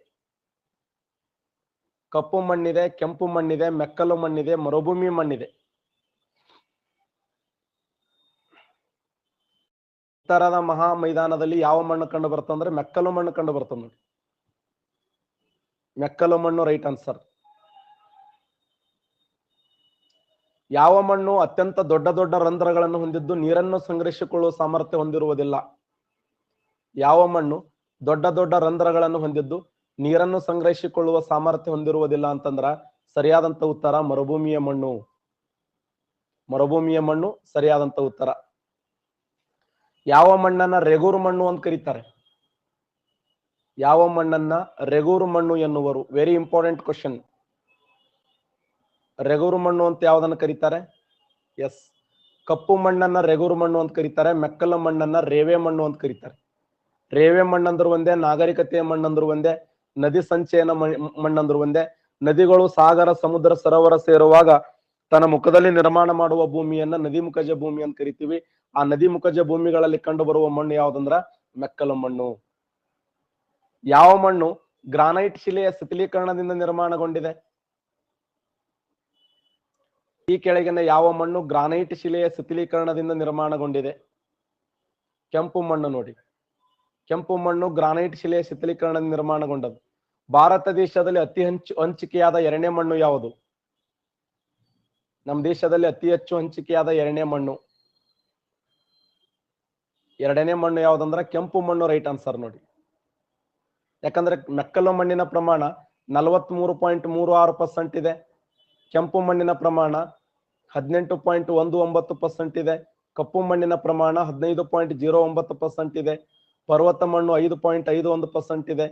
ಕಪ್ಪು ಮಣ್ಣಿದೆ, ಕೆಂಪು ಮಣ್ಣಿದೆ, ಮೆಕ್ಕಲು ಮಣ್ಣಿದೆ, ಮರುಭೂಮಿ ಮಣ್ಣಿದೆ. ಉತ್ತರದ ಮಹಾ ಮೈದಾನದಲ್ಲಿ ಯಾವ ಮಣ್ಣು ಕಂಡು ಬರ್ತಂದ್ರೆ ಮೆಕ್ಕಲು ಮಣ್ಣು ಕಂಡು ಬರ್ತದೆ ನೋಡಿ. ಮೆಕ್ಕಲು ಮಣ್ಣು ರೈಟ್ ಆನ್ಸರ್. ಯಾವ ಮಣ್ಣು ಅತ್ಯಂತ ದೊಡ್ಡ ದೊಡ್ಡ ರಂಧ್ರಗಳನ್ನು ಹೊಂದಿದ್ದು ನೀರನ್ನು ಸಂಗ್ರಹಿಸಿಕೊಳ್ಳುವ ಸಾಮರ್ಥ್ಯ ಹೊಂದಿರುವುದಿಲ್ಲ? ಯಾವ ಮಣ್ಣು ದೊಡ್ಡ ದೊಡ್ಡ ರಂಧ್ರಗಳನ್ನು ಹೊಂದಿದ್ದು ನೀರನ್ನು ಸಂಗ್ರಹಿಸಿಕೊಳ್ಳುವ ಸಾಮರ್ಥ್ಯ ಹೊಂದಿರುವುದಿಲ್ಲ ಅಂತಂದ್ರ ಸರಿಯಾದಂತ ಉತ್ತರ ಮರುಭೂಮಿಯ ಮಣ್ಣು. ಮರುಭೂಮಿಯ ಮಣ್ಣು ಸರಿಯಾದಂತ ಉತ್ತರ. ಯಾವ ಮಣ್ಣನ್ನ ರೆಗೂರು ಮಣ್ಣು ಅಂತ ಕರೀತಾರೆ? ಯಾವ ಮಣ್ಣನ್ನ ರೆಗೂರು ಮಣ್ಣು ಎನ್ನುವರು? Very important question. ರೆಗೂರು ಮಣ್ಣು ಅಂತ ಯಾವ್ದನ್ನ ಕರೀತಾರೆ? ಎಸ್, ಕಪ್ಪು ಮಣ್ಣನ್ನ ರೆಗೂರು ಮಣ್ಣು ಅಂತ ಕರೀತಾರೆ. ಮೆಕ್ಕಲು ಮಣ್ಣನ್ನ ರೇವೆ ಮಣ್ಣು ಅಂತ ಕರೀತಾರೆ. ರೇವೆ ಮಣ್ಣಂದ್ರು ಒಂದೇ, ನಾಗರಿಕತೆಯ ಮಣ್ಣಂದ್ರು ಒಂದೇ, ನದಿ ಸಂಚಯನ ಮಣ್ಣಂದ್ರು ಒಂದೇ. ನದಿಗಳು ಸಾಗರ, ಸಮುದ್ರ, ಸರೋವರ ಸೇರುವಾಗ ತನ್ನ ಮುಖದಲ್ಲಿ ನಿರ್ಮಾಣ ಮಾಡುವ ಭೂಮಿಯನ್ನ ನದಿ ಮುಖಜ ಭೂಮಿ ಅಂತ ಕರಿತೀವಿ. ಆ ನದಿ ಮುಖಜ ಭೂಮಿಗಳಲ್ಲಿ ಕಂಡು ಬರುವ ಮಣ್ಣು ಯಾವ್ದಂದ್ರ ಮೆಕ್ಕಲು ಮಣ್ಣು. ಯಾವ ಮಣ್ಣು ಗ್ರಾನೈಟ್ ಶಿಲೆಯ ಶಿಥಿಲೀಕರಣದಿಂದ ನಿರ್ಮಾಣಗೊಂಡಿದೆ? ಈ ಕೆಳಗಿನ ಯಾವ ಮಣ್ಣು ಗ್ರಾನೈಟ್ ಶಿಲೆಯ ಶಿಥಿಲೀಕರಣದಿಂದ ನಿರ್ಮಾಣಗೊಂಡಿದೆ? ಕೆಂಪು ಮಣ್ಣು ನೋಡಿ. ಕೆಂಪು ಮಣ್ಣು ಗ್ರಾನೈಟ್ ಶಿಲೆಯ ಶಿಥಿಲೀಕರಣದಿಂದ ನಿರ್ಮಾಣಗೊಂಡದ್ದು. ಭಾರತ ದೇಶದಲ್ಲಿ ಅತಿ ಹಂಚಿಕೆಯಾದ ಎರಡನೇ ಮಣ್ಣು ಯಾವುದು? ನಮ್ಮ ದೇಶದಲ್ಲಿ ಅತಿ ಹೆಚ್ಚು ಹಂಚಿಕೆಯಾದ ಎರಡನೇ ಮಣ್ಣು ಯಾವ್ದಂದ್ರ ಕೆಂಪು ಮಣ್ಣು ರೈಟ್ ಆನ್ಸರ್ ನೋಡಿ. ಯಾಕಂದ್ರೆ ಮೆಕ್ಕಲು ಮಣ್ಣಿನ ಪ್ರಮಾಣ 43.36% ಇದೆ. ಕೆಂಪು ಮಣ್ಣಿನ ಪ್ರಮಾಣ 18.19% ಇದೆ. ಕಪ್ಪು ಮಣ್ಣಿನ ಪ್ರಮಾಣ 15.09% ಇದೆ. ಪರ್ವತ ಮಣ್ಣು 5.51% ಇದೆ.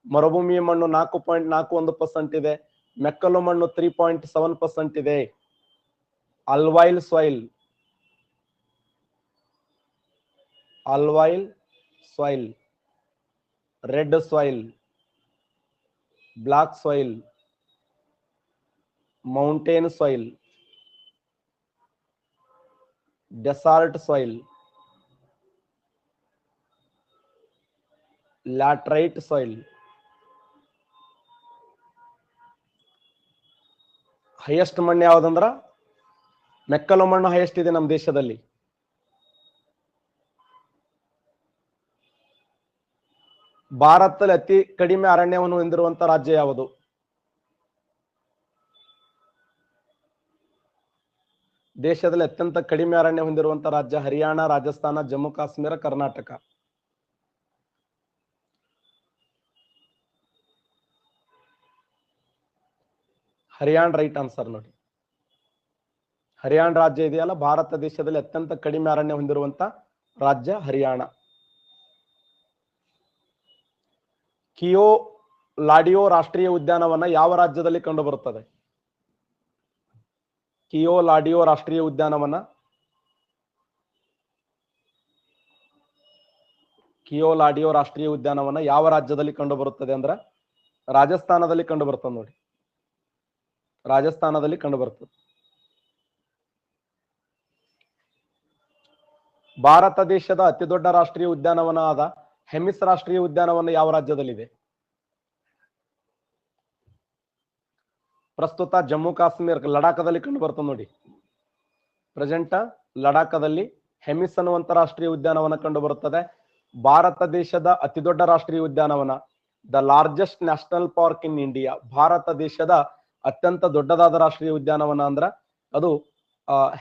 ಮರುಭೂಮಿಯ ಮಣ್ಣು 4.41% ಇದೆ. ಮೆಕ್ಕಲು ಮಣ್ಣು 3.7% ಇದೆ. Alluvial soil, red soil, black soil, mountain soil, desert soil, laterite soil, highest ಮಣ್ಣು ಯಾವ್ದಂದ್ರ ಮೆಕ್ಕಲು ಮಣ್ಣು ಹೈಯೆಸ್ಟ್ ಇದೆ ನಮ್ಮ ದೇಶದಲ್ಲಿ. ಭಾರತದಲ್ಲಿ ಅತಿ ಕಡಿಮೆ ಅರಣ್ಯವನ್ನು ಹೊಂದಿರುವಂತ ರಾಜ್ಯ ಯಾವುದು? ದೇಶದಲ್ಲಿ ಅತ್ಯಂತ ಕಡಿಮೆ ಅರಣ್ಯ ಹೊಂದಿರುವಂತ ರಾಜ್ಯ ಹರಿಯಾಣ, ರಾಜಸ್ಥಾನ, ಜಮ್ಮು ಕಾಶ್ಮೀರ, ಕರ್ನಾಟಕ. ಹರಿಯಾಣ ರೈಟ್ ಆನ್ಸರ್ ನೋಡಿ. ಹರಿಯಾಣ ರಾಜ್ಯ ಇದೆಯಲ್ಲ, ಭಾರತ ದೇಶದಲ್ಲಿ ಅತ್ಯಂತ ಕಡಿಮೆ ಅರಣ್ಯ ಹೊಂದಿರುವಂತ ರಾಜ್ಯ ಹರಿಯಾಣ. ಕಿಯೋ ಲಾಡಿಯೋ ರಾಷ್ಟ್ರೀಯ ಉದ್ಯಾನವನ ಯಾವ ರಾಜ್ಯದಲ್ಲಿ ಕಂಡುಬರುತ್ತದೆ? ಕಿಯೋ ಲಾಡಿಯೋ ರಾಷ್ಟ್ರೀಯ ಉದ್ಯಾನವನ ಯಾವ ರಾಜ್ಯದಲ್ಲಿ ಕಂಡುಬರುತ್ತದೆ ಅಂದ್ರೆ ರಾಜಸ್ಥಾನದಲ್ಲಿ ಕಂಡುಬರ್ತದೆ ನೋಡಿ. ರಾಜಸ್ಥಾನದಲ್ಲಿ ಕಂಡುಬರ್ತದೆ. ಭಾರತ ದೇಶದ ಅತಿ ದೊಡ್ಡ ರಾಷ್ಟ್ರೀಯ ಉದ್ಯಾನವನ ಆದ ಹೆಮಿಸ್ ರಾಷ್ಟ್ರೀಯ ಉದ್ಯಾನವನ ಯಾವ ರಾಜ್ಯದಲ್ಲಿದೆ? ಪ್ರಸ್ತುತ ಜಮ್ಮು ಕಾಶ್ಮೀರ ಲಡಾಖದಲ್ಲಿ ಕಂಡು ಬರ್ತದೆ ನೋಡಿ. ಪ್ರೆಸೆಂಟ್ ಲಡಾಖದಲ್ಲಿ ಹೆಮಿಸ್ ಅನ್ನುವಂತ ರಾಷ್ಟ್ರೀಯ ಉದ್ಯಾನವನ ಕಂಡು ಬರುತ್ತದೆ. ಭಾರತ ದೇಶದ ಅತಿ ದೊಡ್ಡ ರಾಷ್ಟ್ರೀಯ ಉದ್ಯಾನವನ the largest national park in India. Bharat ದೇಶದ ಅತ್ಯಂತ ದೊಡ್ಡದಾದ ರಾಷ್ಟ್ರೀಯ ಉದ್ಯಾನವನ ಅಂದ್ರ ಅದು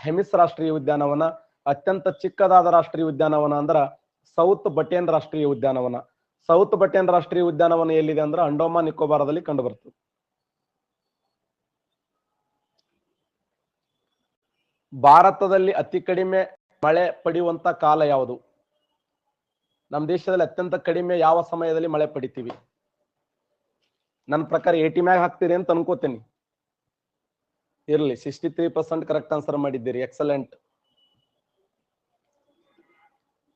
ಹೆಮಿಸ್ ರಾಷ್ಟ್ರೀಯ ಉದ್ಯಾನವನ. ಅತ್ಯಂತ ಚಿಕ್ಕದಾದ ರಾಷ್ಟ್ರೀಯ ಉದ್ಯಾನವನ ಅಂದ್ರ ಸೌತ್ ಬಟೇನ್ ರಾಷ್ಟ್ರೀಯ ಉದ್ಯಾನವನ. ಸೌತ್ ಬಟೇನ್ ರಾಷ್ಟ್ರೀಯ ಉದ್ಯಾನವನ ಎಲ್ಲಿದೆ ಅಂದ್ರೆ ಅಂಡಮಾನ್ ನಿಕೋಬಾರದಲ್ಲಿ ಕಂಡು ಬರ್ತದೆ. ಭಾರತದಲ್ಲಿ ಅತಿ ಕಡಿಮೆ ಮಳೆ ಪಡೆಯುವಂತ ಕಾಲ ಯಾವುದು? ನಮ್ಮ ದೇಶದಲ್ಲಿ ಅತ್ಯಂತ ಕಡಿಮೆ ಯಾವ ಸಮಯದಲ್ಲಿ ಮಳೆ ಪಡಿತೀವಿ? ನನ್ನ ಪ್ರಕಾರ 80 ಮ್ಯಾಗ ಹಾಕ್ತೀರಿ ಅಂತ ಅನ್ಕೋತೀನಿ. ಇರ್ಲಿ, 63% ಕರೆಕ್ಟ್ ಆನ್ಸರ್ ಮಾಡಿದ್ದೀರಿ. ಎಕ್ಸಲೆಂಟ್.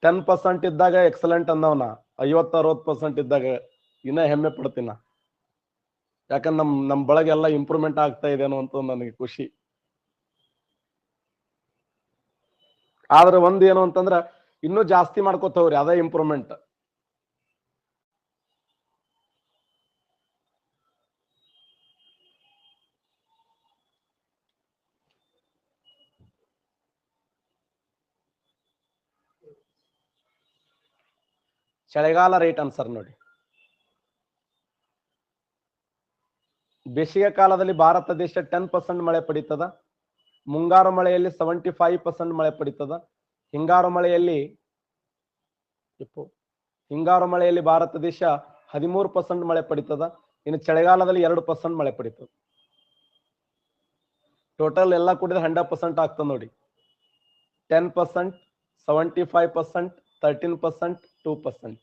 10% ಇದ್ದಾಗ ಎಕ್ಸಲೆಂಟ್ ಅಂದವನ 50-60% ಇದ್ದಾಗ ಇನ್ನ ಹೆಮ್ಮೆ ಪಡ್ತೀನ. ಯಾಕಂದ್ರೆ ನಮ್ ಬಳಗೆಲ್ಲ ಇಂಪ್ರೂವ್ಮೆಂಟ್ ಆಗ್ತಾ ಇದೇನೋ ಅಂತ ನನಗೆ ಖುಷಿ. ಆದ್ರೆ ಒಂದ್ ಏನು ಅಂತಂದ್ರ ಇನ್ನೂ ಜಾಸ್ತಿ ಮಾಡ್ಕೋತವ್ರಿ, ಅದೇ ಇಂಪ್ರೂವ್ಮೆಂಟ್. ಚಳಿಗಾಲ ರೈಟ್ ಆನ್ಸರ್ ನೋಡಿ. ಬೇಸಿಗೆ ಕಾಲದಲ್ಲಿ ಭಾರತ ದೇಶ 10% ಮಳೆ ಪಡೀತದ. ಮುಂಗಾರು ಮಳೆಯಲ್ಲಿ 75% ಮಳೆ ಪಡೀತದ. ಹಿಂಗಾರು ಮಳೆಯಲ್ಲಿ ಭಾರತ ದೇಶ 13% ಮಳೆ ಪಡೀತದ. ಇನ್ನು ಚಳಿಗಾಲದಲ್ಲಿ 2% ಮಳೆ ಪಡೀತದ. ಟೋಟಲ್ ಎಲ್ಲ ಕೂಡಿದ 100% ಆಗ್ತದೆ ನೋಡಿ. 10%, 75%, 13%, 2%.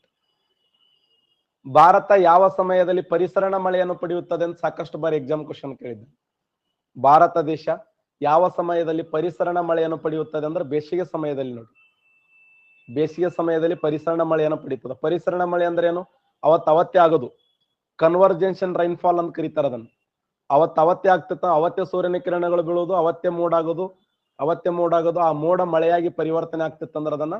ಭಾರತ ಯಾವ ಸಮಯದಲ್ಲಿ ಪರಿಸರಣ ಮಳೆಯನ್ನು ಪಡೆಯುತ್ತದೆ ಅಂತ ಸಾಕಷ್ಟು ಬಾರಿ ಎಕ್ಸಾಮ್ ಕ್ವಶನ್ ಕೇಳಿದ್ದೆ. ಭಾರತ ದೇಶ ಯಾವ ಸಮಯದಲ್ಲಿ ಪರಿಸರಣ ಮಳೆಯನ್ನು ಪಡೆಯುತ್ತದೆ ಅಂದ್ರೆ ಬೇಸಿಗೆ ಸಮಯದಲ್ಲಿ ನೋಡಿ. ಬೇಸಿಗೆ ಸಮಯದಲ್ಲಿ ಪರಿಸರಣ ಮಳೆಯನ್ನು ಪಡೀತದೆ. ಪರಿಸರಣ ಮಳೆ ಅಂದ್ರೆ ಏನು? ಅವತ್ತೇ ಆಗೋದು. ಕನ್ವರ್ಜೆನ್ಷನ್ ರೈನ್ಫಾಲ್ ಅಂತ ಕರೀತಾರೆ ಅದನ್ನು. ಅವತ್ತೇ ಆಗ್ತಿತ್ತ, ಅವತ್ತೇ ಸೂರ್ಯನ ಕಿರಣಗಳು ಬೀಳೋದು, ಅವತ್ತೇ ಮೂಡಾಗೋದು. ಆ ಮೋಡ ಮಳೆಯಾಗಿ ಪರಿವರ್ತನೆ ಆಗ್ತಿತ್ತಂದ್ರೆ ಅದನ್ನ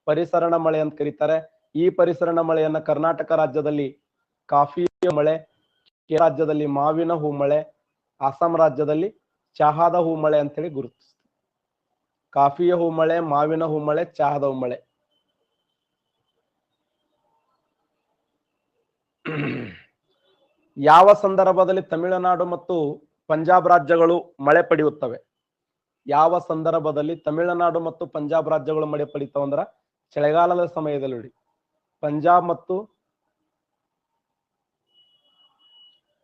ಪರಿಸರಣ ಮಳೆ ಅಂತ ಕರೀತಾರೆ. ಈ ಪರಿಸರಣ ಮಳೆಯನ್ನ ಕರ್ನಾಟಕ ರಾಜ್ಯದಲ್ಲಿ ಕಾಫಿ ಮಳೆ, ಕೇರಳ ರಾಜ್ಯದಲ್ಲಿ ಮಾವಿನ ಹೂ ಮಳೆ, ಅಸ್ಸಾಂ ರಾಜ್ಯದಲ್ಲಿ ಚಹಾದ ಹೂ ಮಳೆ ಅಂತೇಳಿ ಗುರುತಿಸ್ತಾರೆ. ಕಾಫಿಯ ಹೂ ಮಳೆ, ಮಾವಿನ ಹೂ ಮಳೆ, ಚಹಾದ ಹೂ ಮಳೆ. ಯಾವ ಸಂದರ್ಭದಲ್ಲಿ ತಮಿಳುನಾಡು ಮತ್ತು ಪಂಜಾಬ್ ರಾಜ್ಯಗಳು ಮಳೆ ಪಡೆಯುತ್ತವೆ? ಯಾವ ಸಂದರ್ಭದಲ್ಲಿ ತಮಿಳುನಾಡು ಮತ್ತು ಪಂಜಾಬ್ ರಾಜ್ಯಗಳು ಮಳೆ ಪಡಿತಾವ ಅಂದ್ರ ಚಳಿಗಾಲದ ಸಮಯದಲ್ಲಿ ನೋಡಿ. ಪಂಜಾಬ್ ಮತ್ತು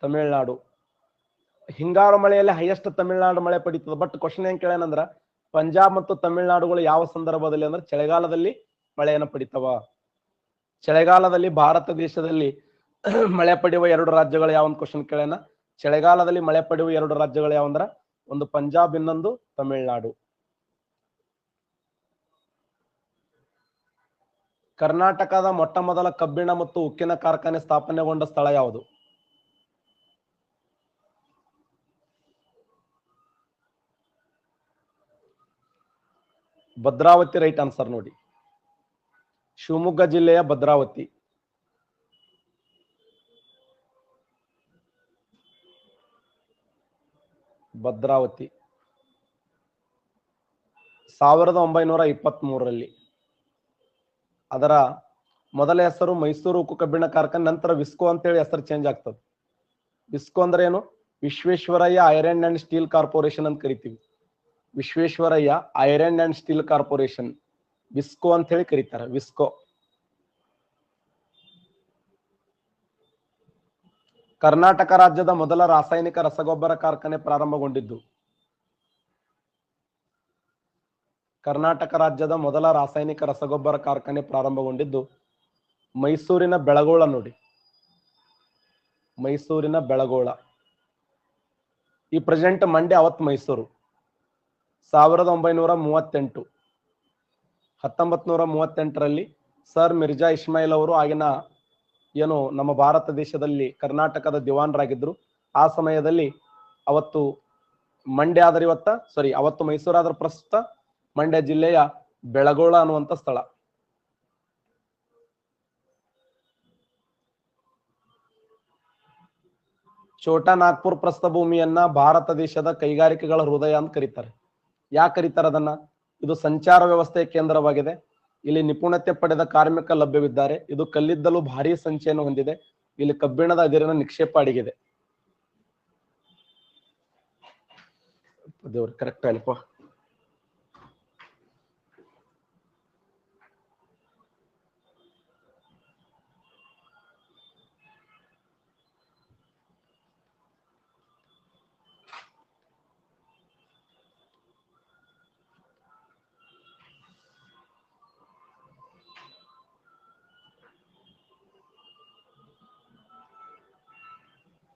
ತಮಿಳುನಾಡು ಹಿಂಗಾರು ಮಳೆಯಲ್ಲಿ ಹೈಯೆಸ್ಟ್ ತಮಿಳುನಾಡು ಮಳೆ ಪಡೀತದೆ. ಬಟ್ ಕ್ವಶನ್ ಏನ್ ಕೇಳೇನಂದ್ರ ಪಂಜಾಬ್ ಮತ್ತು ತಮಿಳುನಾಡುಗಳು ಯಾವ ಸಂದರ್ಭದಲ್ಲಿ ಅಂದ್ರೆ ಚಳಿಗಾಲದಲ್ಲಿ ಮಳೆಯನ್ನು ಪಡಿತಾವ. ಚಳಿಗಾಲದಲ್ಲಿ ಭಾರತ ದೇಶದಲ್ಲಿ ಮಳೆ ಪಡೆಯುವ 2 ರಾಜ್ಯಗಳು ಯಾವ ಕ್ವಶನ್ ಕೇಳೇನ. ಚಳಿಗಾಲದಲ್ಲಿ ಮಳೆ ಪಡೆಯುವ 2 ರಾಜ್ಯಗಳು ಯಾವಂದ್ರ ಒಂದು ಪಂಜಾಬ್, ಇನ್ನೊಂದು ತಮಿಳುನಾಡು. ಕರ್ನಾಟಕದ ಮೊಟ್ಟ ಮೊದಲ ಕಬ್ಬಿಣ ಮತ್ತು ಉಕ್ಕಿನ ಕಾರ್ಖಾನೆ ಸ್ಥಾಪನೆಗೊಂಡ ಸ್ಥಳ ಯಾವುದು? ಭದ್ರಾವತಿ ರೈಟ್ ಆನ್ಸರ್ ನೋಡಿ. ಶಿವಮೊಗ್ಗ ಜಿಲ್ಲೆಯ ಭದ್ರಾವತಿ. ಭದ್ರಾವತಿ 1923ರಲ್ಲಿ. ಅದರ ಮೊದಲ ಹೆಸರು ಮೈಸೂರು ಉಕ್ಕು ಕಬ್ಬಿಣ ಕಾರ್ಖಾನೆ, ನಂತರ ವಿಸ್ಕೋ ಅಂತೇಳಿ ಹೆಸರು ಚೇಂಜ್ ಆಗ್ತದೆ. ವಿಸ್ಕೋ ಅಂದ್ರೆ ಏನು? Visvesvaraya iron and steel corporation ಅಂತ ಕರಿತೀವಿ. Visvesvaraya iron and steel corporation, visco ಅಂತ ಹೇಳಿ ಕರೀತಾರೆ. ವಿಸ್ಕೋ. ಕರ್ನಾಟಕ ರಾಜ್ಯದ ಮೊದಲ ರಾಸಾಯನಿಕ ರಸಗೊಬ್ಬರ ಕಾರ್ಖಾನೆ ಪ್ರಾರಂಭಗೊಂಡಿದ್ದು. ಕರ್ನಾಟಕ ರಾಜ್ಯದ ಮೊದಲ ರಾಸಾಯನಿಕ ರಸಗೊಬ್ಬರ ಕಾರ್ಖಾನೆ ಪ್ರಾರಂಭಗೊಂಡಿದ್ದು ಮೈಸೂರಿನ ಬೆಳಗೋಳ ನೋಡಿ, ಮೈಸೂರಿನ ಬೆಳಗೋಳ. ಈ ಪ್ರೆಸೆಂಟ್ ಮಂಡ್ಯ, ಅವತ್ ಮೈಸೂರು. 1938 1938ರಲ್ಲಿ ಸರ್ ಮಿರ್ಜಾ ಇಸ್ಮಾಯಿಲ್ ಅವರು ಆಗಿನ ಏನು ನಮ್ಮ ಭಾರತ ದೇಶದಲ್ಲಿ ಕರ್ನಾಟಕದ ದಿವಾನರಾಗಿದ್ರು. ಆ ಸಮಯದಲ್ಲಿ ಅವತ್ತು ಮಂಡ್ಯ ಆದ್ರೆ ಅವತ್ತು ಮೈಸೂರಾದ್ರ ಪ್ರಸ್ತುತ ಮಂಡ್ಯ ಜಿಲ್ಲೆಯ ಬೆಳಗೋಳ ಅನ್ನುವಂಥ ಸ್ಥಳ. ಛೋಟಾ ನಾಗ್ಪುರ್ ಪ್ರಸ್ಥಭೂಮಿಯನ್ನ ಭಾರತ ದೇಶದ ಕೈಗಾರಿಕೆಗಳ ಹೃದಯ ಅಂತ ಕರೀತಾರೆ. ಯಾಕೆ ಕರೀತಾರೆ ಅದನ್ನ? ಇದು ಸಂಚಾರ ವ್ಯವಸ್ಥೆಯ ಕೇಂದ್ರವಾಗಿದೆ. ಇಲ್ಲಿ ನಿಪುಣತೆ ಪಡೆದ ಕಾರ್ಮಿಕ ಲಭ್ಯವಿದ್ದಾರೆ. ಇದು ಕಲ್ಲಿದ್ದಲು ಭಾರೀ ಸಂಖ್ಯೆಯನ್ನು ಹೊಂದಿದೆ. ಇಲ್ಲಿ ಕಬ್ಬಿಣದ ಅದಿರಿನ ನಿಕ್ಷೇಪ ಅಡಗಿದೆ. ದೇವ್ರ ಕರೆಕ್ಟ್ ಅಲ್ಪ.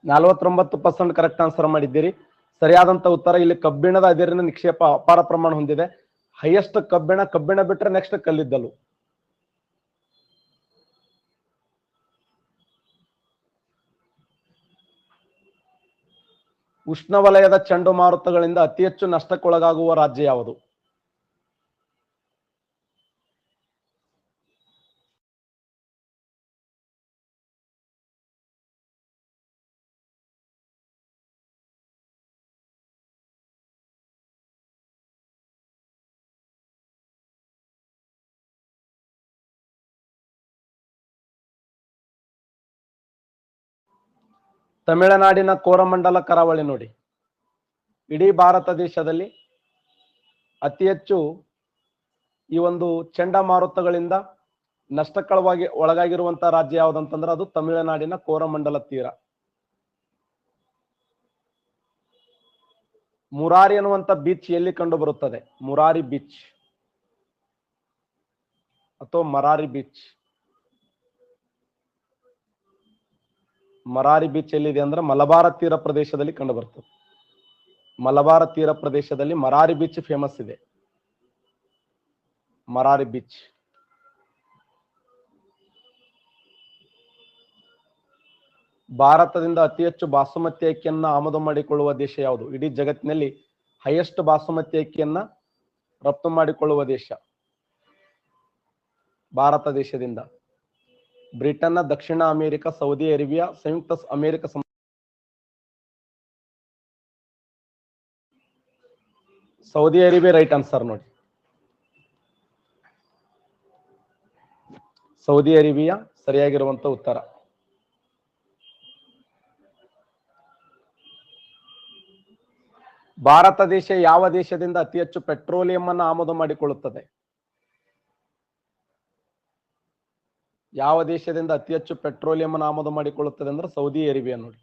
%49 ಕರೆಕ್ಟ್ ಆನ್ಸರ್ ಮಾಡಿದ್ದೀರಿ. ಸರಿಯಾದಂತ ಉತ್ತರ ಇಲ್ಲಿ ಕಬ್ಬಿಣದ ಅದಿರಿನ ನಿಕ್ಷೇಪ ಅಪಾರ ಪ್ರಮಾಣ ಹೊಂದಿದೆ. ಹೈಯೆಸ್ಟ್ ಕಬ್ಬಿಣ ಬಿಟ್ರೆ ನೆಕ್ಸ್ಟ್ ಕಲ್ಲಿದ್ದಲು. ಉಷ್ಣವಲಯದ ಚಂಡಮಾರುತಗಳಿಂದ ಅತಿ ಹೆಚ್ಚು ನಷ್ಟಕ್ಕೊಳಗಾಗುವ ರಾಜ್ಯ ಯಾವುದು? ತಮಿಳುನಾಡಿನ ಕೋರಮಂಡಲ ಕರಾವಳಿ ನೋಡಿ. ಇಡೀ ಭಾರತ ದೇಶದಲ್ಲಿ ಅತಿ ಹೆಚ್ಚು ಈ ಒಂದು ಚಂಡಮಾರುತಗಳಿಂದ ನಷ್ಟಕ್ಕೊಳಗಾಗಿ ಒಳಗಾಗಿರುವಂತಹ ರಾಜ್ಯ ಯಾವುದಂತಂದ್ರೆ ಅದು ತಮಿಳುನಾಡಿನ ಕೋರಮಂಡಲ ತೀರ. ಮುರಾರಿ ಅನ್ನುವಂತ ಬೀಚ್ ಎಲ್ಲಿ ಕಂಡು ಬರುತ್ತದೆ? ಮುರಾರಿ ಬೀಚ್ ಅಥವಾ ಮರಾರಿ ಬೀಚ್. ಮರಾರಿ ಬೀಚ್ ಎಲ್ಲಿದೆ ಅಂದ್ರೆ ಮಲಬಾರ ತೀರ ಪ್ರದೇಶದಲ್ಲಿ ಕಂಡು ಬರ್ತದೆ. ಮಲಬಾರ ತೀರ ಪ್ರದೇಶದಲ್ಲಿ ಮರಾರಿ ಬೀಚ್ ಫೇಮಸ್ ಇದೆ. ಮರಾರಿ ಬೀಚ್. ಭಾರತದಿಂದ ಅತಿ ಹೆಚ್ಚು ಬಾಸುಮತಿ ಅಕ್ಕಿಯನ್ನ ಆಮದು ಮಾಡಿಕೊಳ್ಳುವ ದೇಶ ಯಾವುದು? ಇಡೀ ಜಗತ್ತಿನಲ್ಲಿ ಹೈಯೆಸ್ಟ್ ಬಾಸುಮತಿ ಅಕ್ಕಿಯನ್ನ ರಫ್ತು ಮಾಡಿಕೊಳ್ಳುವ ದೇಶ ಭಾರತ ದೇಶದಿಂದ. ಬ್ರಿಟನ್, ದಕ್ಷಿಣ ಅಮೆರಿಕ, ಸೌದಿ ಅರೇಬಿಯಾ, ಸಂಯುಕ್ತ America. Saudi Arabia right answer ನೋಡಿ. ಸೌದಿ ಅರೇಬಿಯಾ ಸರಿಯಾಗಿರುವಂತ ಉತ್ತರ. ಭಾರತ ದೇಶ ಯಾವ ದೇಶದಿಂದ ಅತಿ ಹೆಚ್ಚು ಪೆಟ್ರೋಲಿಯಂ ಅನ್ನು ಆಮದು ಮಾಡಿಕೊಳ್ಳುತ್ತದೆ? ಯಾವ ದೇಶದಿಂದ ಅತಿ ಹೆಚ್ಚು ಪೆಟ್ರೋಲಿಯಂ ಅನ್ನು ಆಮದು ಮಾಡಿಕೊಳ್ಳುತ್ತದೆ ಅಂದ್ರೆ ಸೌದಿ ಅರೇಬಿಯಾ ನೋಡಿ.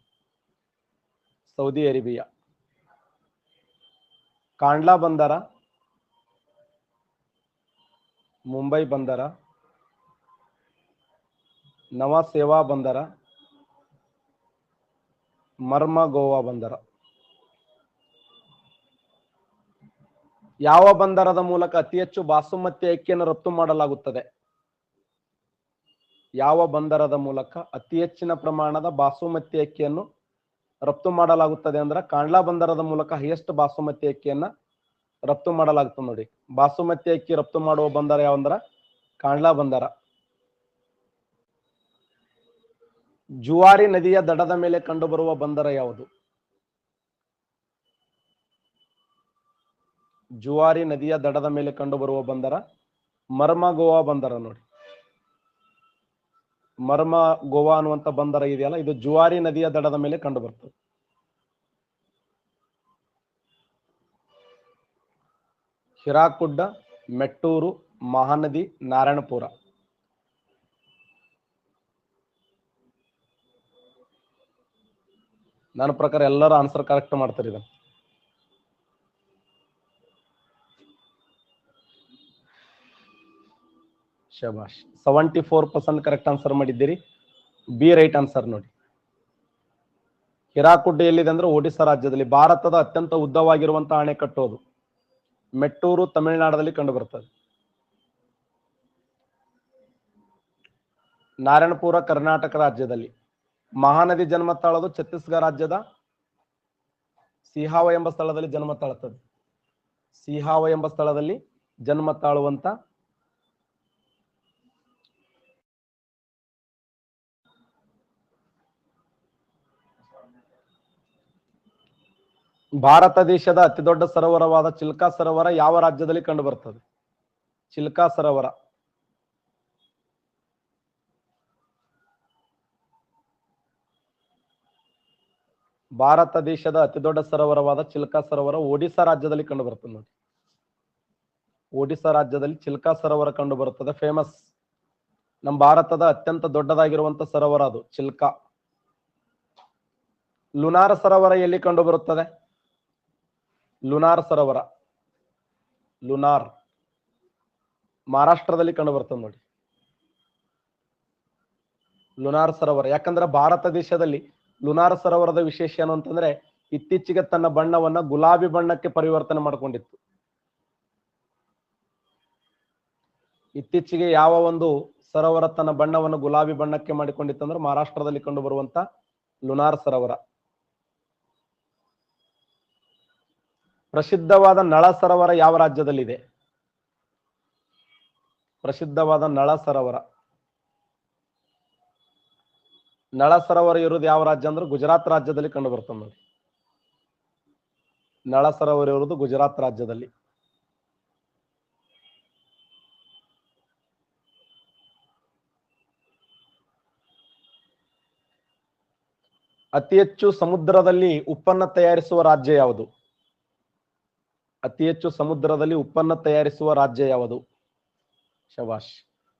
Saudi Arabia. ಕಾಂಡ್ಲಾ ಬಂದರ, ಮುಂಬೈ ಬಂದರ, ನವಾ ಸೇವಾ ಬಂದರ, ಮರ್ಮ ಗೋವಾ ಬಂದರ. ಯಾವ ಬಂದರದ ಮೂಲಕ ಅತಿ ಹೆಚ್ಚು ಬಾಸುಮತಿ ಅಕ್ಕಿಯನ್ನು ರಫ್ತು ಮಾಡಲಾಗುತ್ತದೆ? ಯಾವ ಬಂದರದ ಮೂಲಕ ಅತಿ ಹೆಚ್ಚಿನ ಪ್ರಮಾಣದ ಬಾಸುಮತಿ ಅಕ್ಕಿಯನ್ನು ರಫ್ತು ಮಾಡಲಾಗುತ್ತದೆ ಅಂದ್ರೆ ಕಾಂಡ್ಲಾ ಬಂದರದ ಮೂಲಕ ಹೈಯೆಸ್ಟ್ ಬಾಸುಮತಿ ಅಕ್ಕಿಯನ್ನ ರಫ್ತು ಮಾಡಲಾಗುತ್ತದೆ ನೋಡಿ. ಬಾಸುಮತಿ ಅಕ್ಕಿ ರಫ್ತು ಮಾಡುವ ಬಂದರ ಯಾವಂದ್ರ ಕಾಂಡ್ಲಾ ಬಂದರ. ಜುವಾರಿ ನದಿಯ ದಡದ ಮೇಲೆ ಕಂಡುಬರುವ ಬಂದರ ಯಾವುದು? ಜುವಾರಿ ನದಿಯ ದಡದ ಮೇಲೆ ಕಂಡುಬರುವ ಬಂದರ ಮರ್ಮ ಗೋವಾ ಬಂದರ ನೋಡಿ. ಮರ್ಮ ಗೋವಾ ಅನ್ನುವಂತ ಬಂದರ ಇದೆಯಲ್ಲ, ಇದು ಜುವಾರಿ ನದಿಯ ದಡದ ಮೇಲೆ ಕಂಡು ಬರ್ತದೆ. ಹಿರಾಕುಡ್ಡ, ಮೆಟ್ಟೂರು, ಮಹಾನದಿ, ನಾರಾಯಣಪುರ. ನನ್ನ ಪ್ರಕಾರ ಎಲ್ಲರೂ ಆನ್ಸರ್ ಕರೆಕ್ಟ್ ಮಾಡ್ತಾರೆ ಇದನ್ನು. ಶಬಾಷ್, 74% ಕರೆಕ್ಟ್ ಆನ್ಸರ್ ಮಾಡಿದ್ದೀರಿ. ಬಿ ರೈಟ್ ಆನ್ಸರ್ ನೋಡಿ. ಹಿರಾಕುಡ್ಡ ಎಲ್ಲಿದೆ ಅಂದ್ರೆ ಒಡಿಸ್ಸಾ ರಾಜ್ಯದಲ್ಲಿ. ಭಾರತದ ಅತ್ಯಂತ ಉದ್ದವಾಗಿರುವಂತಹ ಅಣೆಕಟ್ಟು ಅದು. ಮೆಟ್ಟೂರು ತಮಿಳುನಾಡಲ್ಲಿ ಕಂಡು ಬರ್ತದೆ. ನಾರಾಯಣಪುರ ಕರ್ನಾಟಕ ರಾಜ್ಯದಲ್ಲಿ. ಮಹಾನದಿ ಜನ್ಮ ತಾಳೋದು ಛತ್ತೀಸ್ಗಢ ರಾಜ್ಯದ ಸಿಹಾವ ಎಂಬ ಸ್ಥಳದಲ್ಲಿ ಜನ್ಮ ತಾಳುತ್ತದೆ. ಸಿಹಾವ ಎಂಬ ಸ್ಥಳದಲ್ಲಿ ಜನ್ಮ ತಾಳುವಂತ ಭಾರತ ದೇಶದ ಅತಿ ದೊಡ್ಡ ಸರೋವರವಾದ ಚಿಲ್ಕಾ ಸರೋವರ ಯಾವ ರಾಜ್ಯದಲ್ಲಿ ಕಂಡು ಬರ್ತದೆ? ಚಿಲ್ಕಾ ಸರೋವರ ಭಾರತ ದೇಶದ ಅತಿ ದೊಡ್ಡ ಸರೋವರವಾದ ಚಿಲ್ಕಾ ಸರೋವರ ಒಡಿಸ್ಸಾ ರಾಜ್ಯದಲ್ಲಿ ಕಂಡು ಬರ್ತದೆ ನೋಡಿ. ಒಡಿಸ್ಸಾ ರಾಜ್ಯದಲ್ಲಿ ಚಿಲ್ಕಾ ಸರೋವರ ಕಂಡು ಬರುತ್ತದೆ. ಫೇಮಸ್. ನಮ್ಮ ಭಾರತದ ಅತ್ಯಂತ ದೊಡ್ಡದಾಗಿರುವಂತ ಸರೋವರ ಅದು ಚಿಲ್ಕಾ. ಲುನಾರ್ ಸರೋವರ ಎಲ್ಲಿ ಕಂಡು ಬರುತ್ತದೆ? ಲುನಾರ್ ಸರೋವರ, ಲುನಾರ್ ಮಹಾರಾಷ್ಟ್ರದಲ್ಲಿ ಕಂಡು ಬರ್ತದೆ ನೋಡಿ. ಲುನಾರ್ ಸರೋವರ. ಯಾಕಂದ್ರೆ ಭಾರತ ದೇಶದಲ್ಲಿ ಲುನಾರ್ ಸರೋವರದ ವಿಶೇಷ ಏನು ಅಂತಂದ್ರೆ ಇತ್ತೀಚೆಗೆ ತನ್ನ ಬಣ್ಣವನ್ನ ಗುಲಾಬಿ ಬಣ್ಣಕ್ಕೆ ಪರಿವರ್ತನೆ ಮಾಡಿಕೊಂಡಿತ್ತು. ಇತ್ತೀಚೆಗೆ ಯಾವ ಒಂದು ಸರೋವರ ತನ್ನ ಬಣ್ಣವನ್ನು ಗುಲಾಬಿ ಬಣ್ಣಕ್ಕೆ ಮಾಡಿಕೊಂಡಿತ್ತು ಅಂದ್ರೆ ಮಹಾರಾಷ್ಟ್ರದಲ್ಲಿ ಕಂಡು ಬರುವಂತ ಲುನಾರ್ ಸರೋವರ. ಪ್ರಸಿದ್ಧವಾದ ನಳ ಸರೋವರ ಯಾವ ರಾಜ್ಯದಲ್ಲಿದೆ? ಪ್ರಸಿದ್ಧವಾದ ನಳ ಸರೋವರ. ನಳ ಸರೋವರ ಇರುವುದು ಯಾವ ರಾಜ್ಯ ಅಂದ್ರೆ ಗುಜರಾತ್ ರಾಜ್ಯದಲ್ಲಿ ಕಂಡು ಬರ್ತದೆ ನೋಡಿ. ನಳ ಸರೋವರ ಇರುವುದು ಗುಜರಾತ್ ರಾಜ್ಯದಲ್ಲಿ. ಅತಿ ಹೆಚ್ಚು ಸಮುದ್ರದಲ್ಲಿ ಉಪ್ಪನ್ನ ತಯಾರಿಸುವ ರಾಜ್ಯ ಯಾವುದು? ಅತಿ ಹೆಚ್ಚು ಸಮುದ್ರದಲ್ಲಿ ಉಪ್ಪನ್ನ ತಯಾರಿಸುವ ರಾಜ್ಯ ಯಾವುದು? ಶಬಾಷ್.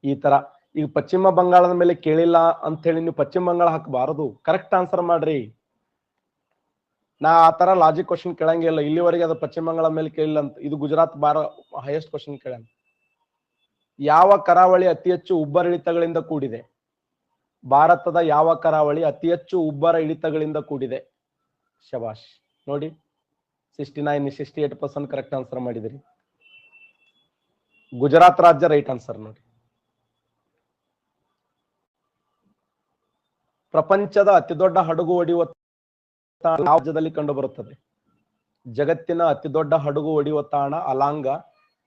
ಈ ತರ ಈಗ ಪಶ್ಚಿಮ ಬಂಗಾಳದ ಮೇಲೆ ಕೇಳಿಲ್ಲ ಅಂತ ಹೇಳಿ ನೀವು ಪಶ್ಚಿಮ ಬಂಗಾಳ ಹಾಕಬಾರದು. ಕರೆಕ್ಟ್ ಆನ್ಸರ್ ಮಾಡ್ರಿ. ನಾ ಆ ತರ ಲಾಜಿಕ್ ಕ್ವಶನ್ ಕೇಳಂಗಿಲ್ಲ. ಇಲ್ಲಿವರೆಗೆ ಅದು ಪಶ್ಚಿಮ ಬಂಗಾಳ ಮೇಲೆ ಕೇಳಿಲ್ಲ ಅಂತ. ಇದು ಗುಜರಾತ್ ಹೈಯೆಸ್ಟ್ ಕ್ವಶನ್ ಕೇಳ. ಯಾವ ಕರಾವಳಿ ಅತಿ ಹೆಚ್ಚು ಉಬ್ಬರ ಇಳಿತಗಳಿಂದ ಕೂಡಿದೆ? ಭಾರತದ ಯಾವ ಕರಾವಳಿ ಅತಿ ಹೆಚ್ಚು ಉಬ್ಬರ ಇಳಿತಗಳಿಂದ ಕೂಡಿದೆ? ಶಬಾಷ್ ನೋಡಿ. 68% ಕರೆಕ್ಟ್ ಆನ್ಸರ್ ಮಾಡಿದಿರಿ. ಗುಜರಾತ್ ರಾಜ್ಯ ರೈಟ್ ಆನ್ಸರ್ ನೋಡಿ. ಪ್ರಪಂಚದ ಅತಿ ದೊಡ್ಡ ಹಡಗು ಹೊಡೆಯುವ ರಾಜ್ಯದಲ್ಲಿ ಕಂಡು ಬರುತ್ತದೆ? ಜಗತ್ತಿನ ಅತಿ ದೊಡ್ಡ ಹಡಗು ಹೊಡೆಯುವ ತಾಣ ಅಲಾಂಗ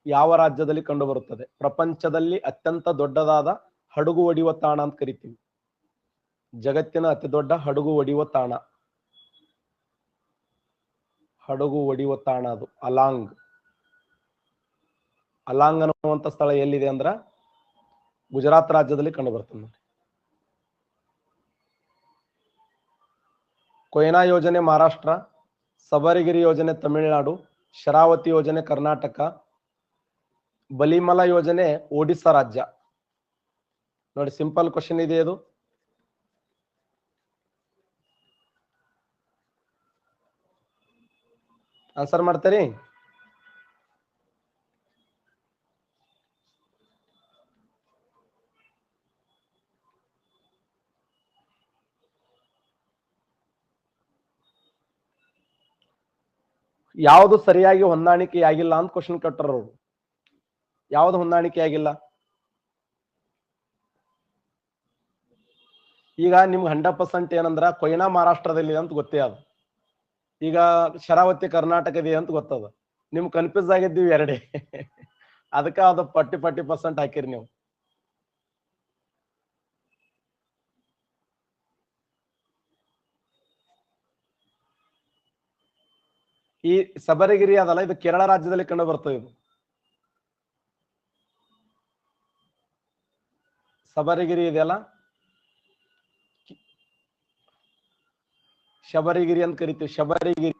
ಯಾವ ರಾಜ್ಯದಲ್ಲಿ ಕಂಡು ಬರುತ್ತದೆ? ಪ್ರಪಂಚದಲ್ಲಿ ಅತ್ಯಂತ ದೊಡ್ಡದಾದ ಹಡಗು ಹೊಡೆಯುವ ತಾಣ ಅಂತ ಕರಿತೀವಿ. ಜಗತ್ತಿನ ಅತಿ ದೊಡ್ಡ ಹಡಗು ಹೊಡೆಯುವ ತಾಣ, ಹಡಗು ಹೊಡೆಯುವ ತಾಣ ಅದು ಅಲಾಂಗ್. ಅಲಾಂಗ್ ಅನ್ನುವಂತ ಸ್ಥಳ ಎಲ್ಲಿದೆ ಅಂದ್ರ ಗುಜರಾತ್ ರಾಜ್ಯದಲ್ಲಿ ಕಂಡು ಬರ್ತದೆ ನೋಡಿ. ಕೊಯ್ನಾ ಯೋಜನೆ ಮಹಾರಾಷ್ಟ್ರ, ಸಬರಗಿರಿ ಯೋಜನೆ ತಮಿಳುನಾಡು, ಶರಾವತಿ ಯೋಜನೆ ಕರ್ನಾಟಕ, ಬಲಿಮಲ ಯೋಜನೆ ಒಡಿಸ್ಸಾ ರಾಜ್ಯ. ನೋಡಿ ಸಿಂಪಲ್ ಕ್ವಶನ್ ಇದೆ ಇದು. ಆನ್ಸರ್ ಮಾಡ್ತೀರಿ? ಯಾವುದು ಸರಿಯಾಗಿ ಹೊಂದಾಣಿಕೆ ಆಗಿಲ್ಲ ಅಂತ ಕ್ವಶನ್ ಕಟ್ಟರು. ಯಾವ್ದು ಹೊಂದಾಣಿಕೆ ಆಗಿಲ್ಲ? ಈಗ ನಿಮ್ಗೆ 100% ಏನಂದ್ರ ಕೊಯ್ನಾ ಮಹಾರಾಷ್ಟ್ರದಲ್ಲಿ ಅಂತ ಗೊತ್ತೇ ಅದು. ಈಗ ಶರಾವತಿ ಕರ್ನಾಟಕದ ಅಂತ ಗೊತ್ತದ. ನಿಮ್ ಕನ್ಫ್ಯೂಸ್ ಆಗಿದ್ದೀವಿ ಎರಡೇ. ಅದಕ್ಕ ಅದು 40% ಹಾಕಿರಿ ನೀವು. ಈ ಸಬರಗಿರಿ ಅದಲ್ಲ, ಇದು ಕೇರಳ ರಾಜ್ಯದಲ್ಲಿ ಕಂಡು ಬರ್ತದೆ. ಇದು ಸಬರಗಿರಿ ಇದೆಯಲ್ಲ, ಶಬರಿಗಿರಿ ಅಂತ ಕರಿತೀವಿ. ಶಬರಿಗಿರಿ,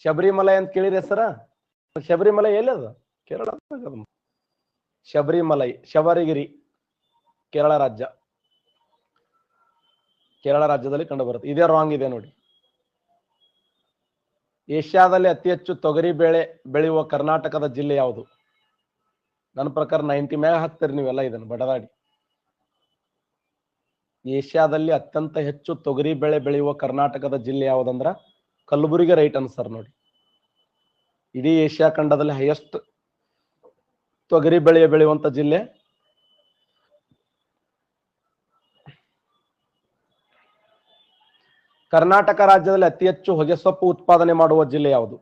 ಶಬರಿಮಲೆ ಅಂತ ಕೇಳಿರಿ ಹೆಸರ? ಶಬರಿಮಲೆ ಎಲ್ಲಿ ಅದು? ಕೇರಳ. ಶಬರಿಮಲೈ, ಶಬರಿಗಿರಿ ಕೇರಳ ರಾಜ್ಯ, ಕೇರಳ ರಾಜ್ಯದಲ್ಲಿ ಕಂಡು ಬರುತ್ತೆ. ಇದೇ ರಾಂಗ್ ಇದೆ ನೋಡಿ. ಏಷ್ಯಾದಲ್ಲಿ ಅತಿ ಹೆಚ್ಚು ತೊಗರಿ ಬೇಳೆ ಬೆಳೆಯುವ ಕರ್ನಾಟಕದ ಜಿಲ್ಲೆ ಯಾವುದು? ನನ್ನ ಪ್ರಕಾರ 90 ಮ್ಯಾಗ ಹಾಕ್ತೀರಿ ನೀವೆಲ್ಲ ಇದನ್ನು ಬಡದಾಡಿ. ಏಷ್ಯಾದಲ್ಲಿ ಅತ್ಯಂತ ಹೆಚ್ಚು ತೊಗರಿ ಬೆಳೆ ಬೆಳೆಯುವ ಕರ್ನಾಟಕದ ಜಿಲ್ಲೆ ಯಾವುದಂದ್ರ ಕಲಬುರಗಿ ರೈಟ್ ಆನ್ಸರ್ ನೋಡಿ. ಇಡೀ ಏಷ್ಯಾ ಖಂಡದಲ್ಲಿ ಹೈಯೆಸ್ಟ್ ತೊಗರಿ ಬೆಳೆ ಬೆಳೆಯುವಂತ ಜಿಲ್ಲೆ ಕರ್ನಾಟಕ. ರಾಜ್ಯದಲ್ಲಿ ಅತಿ ಹೆಚ್ಚು ಹೊಗೆಸೊಪ್ಪು ಉತ್ಪಾದನೆ ಮಾಡುವ ಜಿಲ್ಲೆ ಯಾವುದು?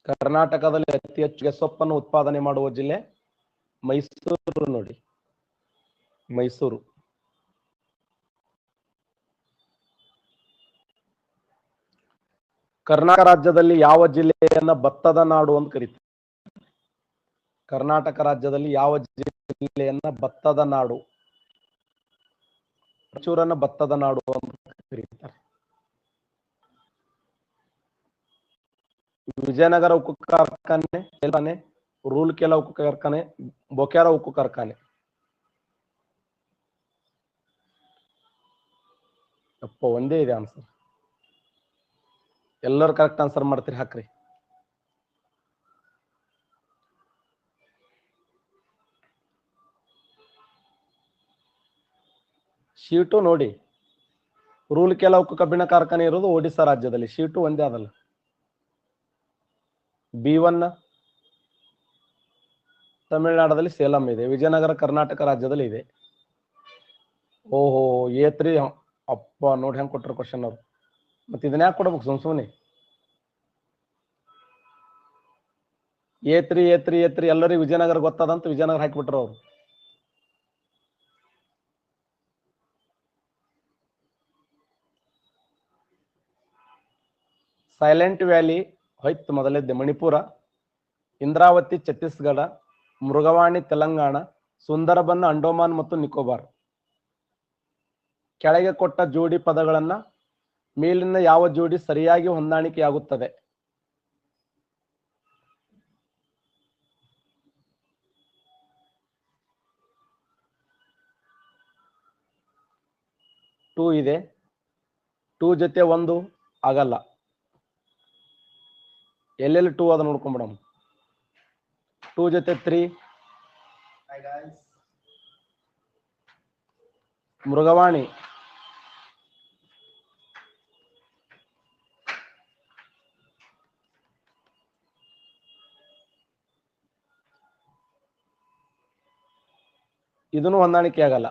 ಕರ್ನಾಟಕದಲ್ಲಿ ಅತಿ ಹೆಚ್ಚು ಹೊಗೆಸೊಪ್ಪನ್ನು ಉತ್ಪಾದನೆ ಮಾಡುವ ಜಿಲ್ಲೆ ಮೈಸೂರು ನೋಡಿ, ಮೈಸೂರು. ಕರ್ನಾಟಕ ರಾಜ್ಯದಲ್ಲಿ ಯಾವ ಜಿಲ್ಲೆಯನ್ನ ಭತ್ತದ ನಾಡು ಅಂತ ಕರೀತಾರೆ? ಕರ್ನಾಟಕ ರಾಜ್ಯದಲ್ಲಿ ಯಾವ ಜಿಲ್ಲೆಯನ್ನ ಭತ್ತದ ನಾಡು, ರಾಯಚೂರನ್ನ ಭತ್ತದ ನಾಡು ಅಂತ ಕರೀತಾರೆ. ವಿಜಯನಗರ ಉಕ್ಕು ಕಾರ್ಖಾನೆ, ರೂರ್ಕೆಲಾ ಉಕ್ಕು ಕಾರ್ಖಾನೆ, ಬೊಕ್ಯಾರೋ ಉಕ್ಕು ಕಾರ್ಖಾನೆ. ಅಪ್ಪ ಒಂದೇ ಇದೆ ಆನ್ಸರ್. ಎಲ್ಲರೂ ಕರೆಕ್ಟ್ ಆನ್ಸರ್ ಮಾಡ್ತೀರಿ, ಹಾಕ್ರಿ. ಶೀಟು ನೋಡಿ, ರೂರ್ಕೆಲಾ ಉಕ್ಕು ಕಬ್ಬಿಣ ಕಾರ್ಖಾನೆ ಇರೋದು ಒಡಿಶಾ ರಾಜ್ಯದಲ್ಲಿ. ಶೀಟು ಒಂದೇ ಅದಲ್ಲ. B1 ತಮಿಳುನಾಡಲ್ಲಿ ಸೇಲಂ ಇದೆ. ವಿಜಯನಗರ ಕರ್ನಾಟಕ ರಾಜ್ಯದಲ್ಲಿ ಇದೆ. ಓಹೋ, A3. ಅಪ್ಪ ನೋಡಿ ಹೆಂಗ್ ಕೊಟ್ಟರು ಕ್ವಶನ್ ಅವ್ರು. ಮತ್ತೆ ಇದನ್ನ ಯಾಕೆ ಕೊಡ್ಬೇಕು ಸುಮ್ನೆ? A3 ಎಲ್ಲರಿಗೂ ವಿಜಯನಗರ ಗೊತ್ತದಂತ ವಿಜಯನಗರ ಹಾಕಿಬಿಟ್ರು ಅವ್ರು. ಸೈಲೆಂಟ್ ವ್ಯಾಲಿ ಹೋಯ್ತು ಮೊದಲಿದ್ದೆ ಮಣಿಪುರ, ಇಂದ್ರಾವತಿ ಛತ್ತೀಸ್ಗಢ, ಮೃಗವಾಣಿ ತೆಲಂಗಾಣ, ಸುಂದರಬನ್ ಅಂಡೋಮಾನ್ ಮತ್ತು ನಿಕೋಬಾರ್. ಕೆಳಗೆ ಕೊಟ್ಟ ಜೋಡಿ ಪದಗಳನ್ನ ಮೇಲಿನ ಯಾವ ಜೋಡಿ ಸರಿಯಾಗಿ ಹೊಂದಾಣಿಕೆಯಾಗುತ್ತದೆ? ಟೂ ಇದೆ, ಟೂ ಜೊತೆ ಒಂದು ಆಗಲ್ಲ. ಎಲ್ಲೆಲ್ಲಿ ಟೂ ಅದ ನೋಡ್ಕೊಂಡ್ಬಿಡಮ್. ಟೂ ಜೊತೆ 3, ಮೃಗವಾಣಿ, ಇದನ್ನು ಹೊಂದಾಣಿಕೆ ಆಗಲ್ಲ.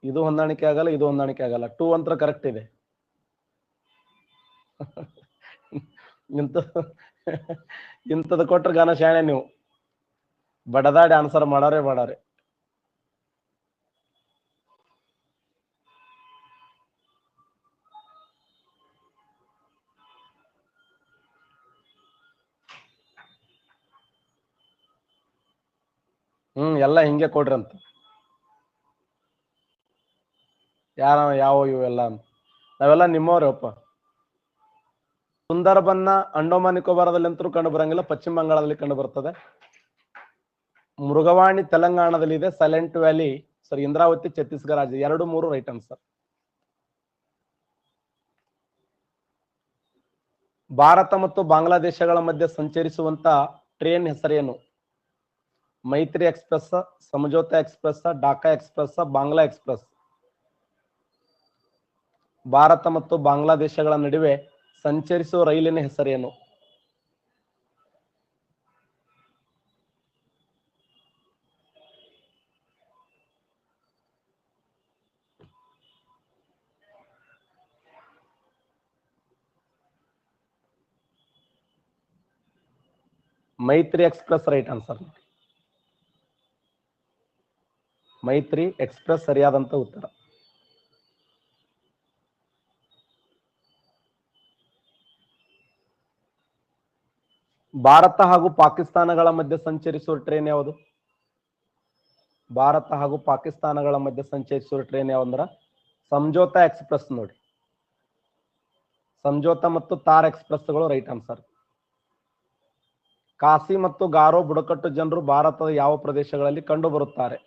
ಇದು ಹೊಂದಾಣಿಕೆ ಆಗಲ್ಲ, ಇದು ಹೊಂದಾಣಿಕೆ ಆಗಲ್ಲ. ಟೂ ಅಂತ ಕರೆಕ್ಟ್ ಇದೆ. ಇಂಥದ್ದು ಕೊಟ್ರೆ ಗಾನ ಶಾಣೆ ನೀವು. ಬಡದಾಡಿ ಆನ್ಸರ್ ಮಾಡಾರೆ. ಎಲ್ಲ ಹಿಂಗೆ ಕೊಡ್ರಿ ಅಂತ. ಯಾವ ಇವೆಲ್ಲ ನಾವೆಲ್ಲ ನಿಮ್ಮವ್ರೆ ಅಪ್ಪ. ಸುಂದರಬನ್ನ ಅಂಡೋಮಾನ್ ನಿಕೋಬಾರದಲ್ಲಿ ಅಂತೂ ಕಂಡು ಬರಂಗಿಲ್ಲ, ಪಶ್ಚಿಮ ಬಂಗಾಳದಲ್ಲಿ ಕಂಡು ಬರ್ತದೆ. ಮೃಗವಾಣಿ ತೆಲಂಗಾಣದಲ್ಲಿ ಇದೆ. ಸೈಲೆಂಟ್ ವ್ಯಾಲಿ ಇಂದ್ರಾವತಿ ಛತ್ತೀಸ್ಗಢ ರಾಜ್ಯ. 2, 3 ರೈಟ್ ಆನ್ಸರ್. ಭಾರತ ಮತ್ತು ಬಾಂಗ್ಲಾದೇಶಗಳ ಮಧ್ಯೆ ಸಂಚರಿಸುವಂತ ಟ್ರೈನ್ ಹೆಸರೇನು? Maitri express, Samjhauta express, Dhaka express, Bangla express. Bharat ಮತ್ತು ಬಾಂಗ್ಲಾದೇಶಗಳ ನಡುವೆ ಸಂಚರಿಸುವ ರೈಲಿನ ಹೆಸರೇನು? Maitri express right answer. Maitri express ಸರಿಯಾದಂತ ಉತ್ತರ. ಭಾರತ ಹಾಗೂ ಪಾಕಿಸ್ತಾನಗಳ ಮಧ್ಯೆ ಸಂಚರಿಸುವ ಟ್ರೈನ್ ಯಾವುದು? ಭಾರತ ಹಾಗೂ ಪಾಕಿಸ್ತಾನಗಳ ಮಧ್ಯೆ ಸಂಚರಿಸುವ ಟ್ರೈನ್ ಯಾವಂದ್ರ ಸಂಜೋತಾ ಎಕ್ಸ್ಪ್ರೆಸ್ ನೋಡಿ. ಸಂಜೋತಾ ಮತ್ತು ತಾರ್ ಎಕ್ಸ್ಪ್ರೆಸ್ಗಳು ರೈಟ್ ಆನ್ಸರ್. ಕಾಸಿ ಮತ್ತು ಗಾರೋ ಬುಡಕಟ್ಟು ಜನರು ಭಾರತದ ಯಾವ ಪ್ರದೇಶಗಳಲ್ಲಿ ಕಂಡು ಬರುತ್ತಾರೆ?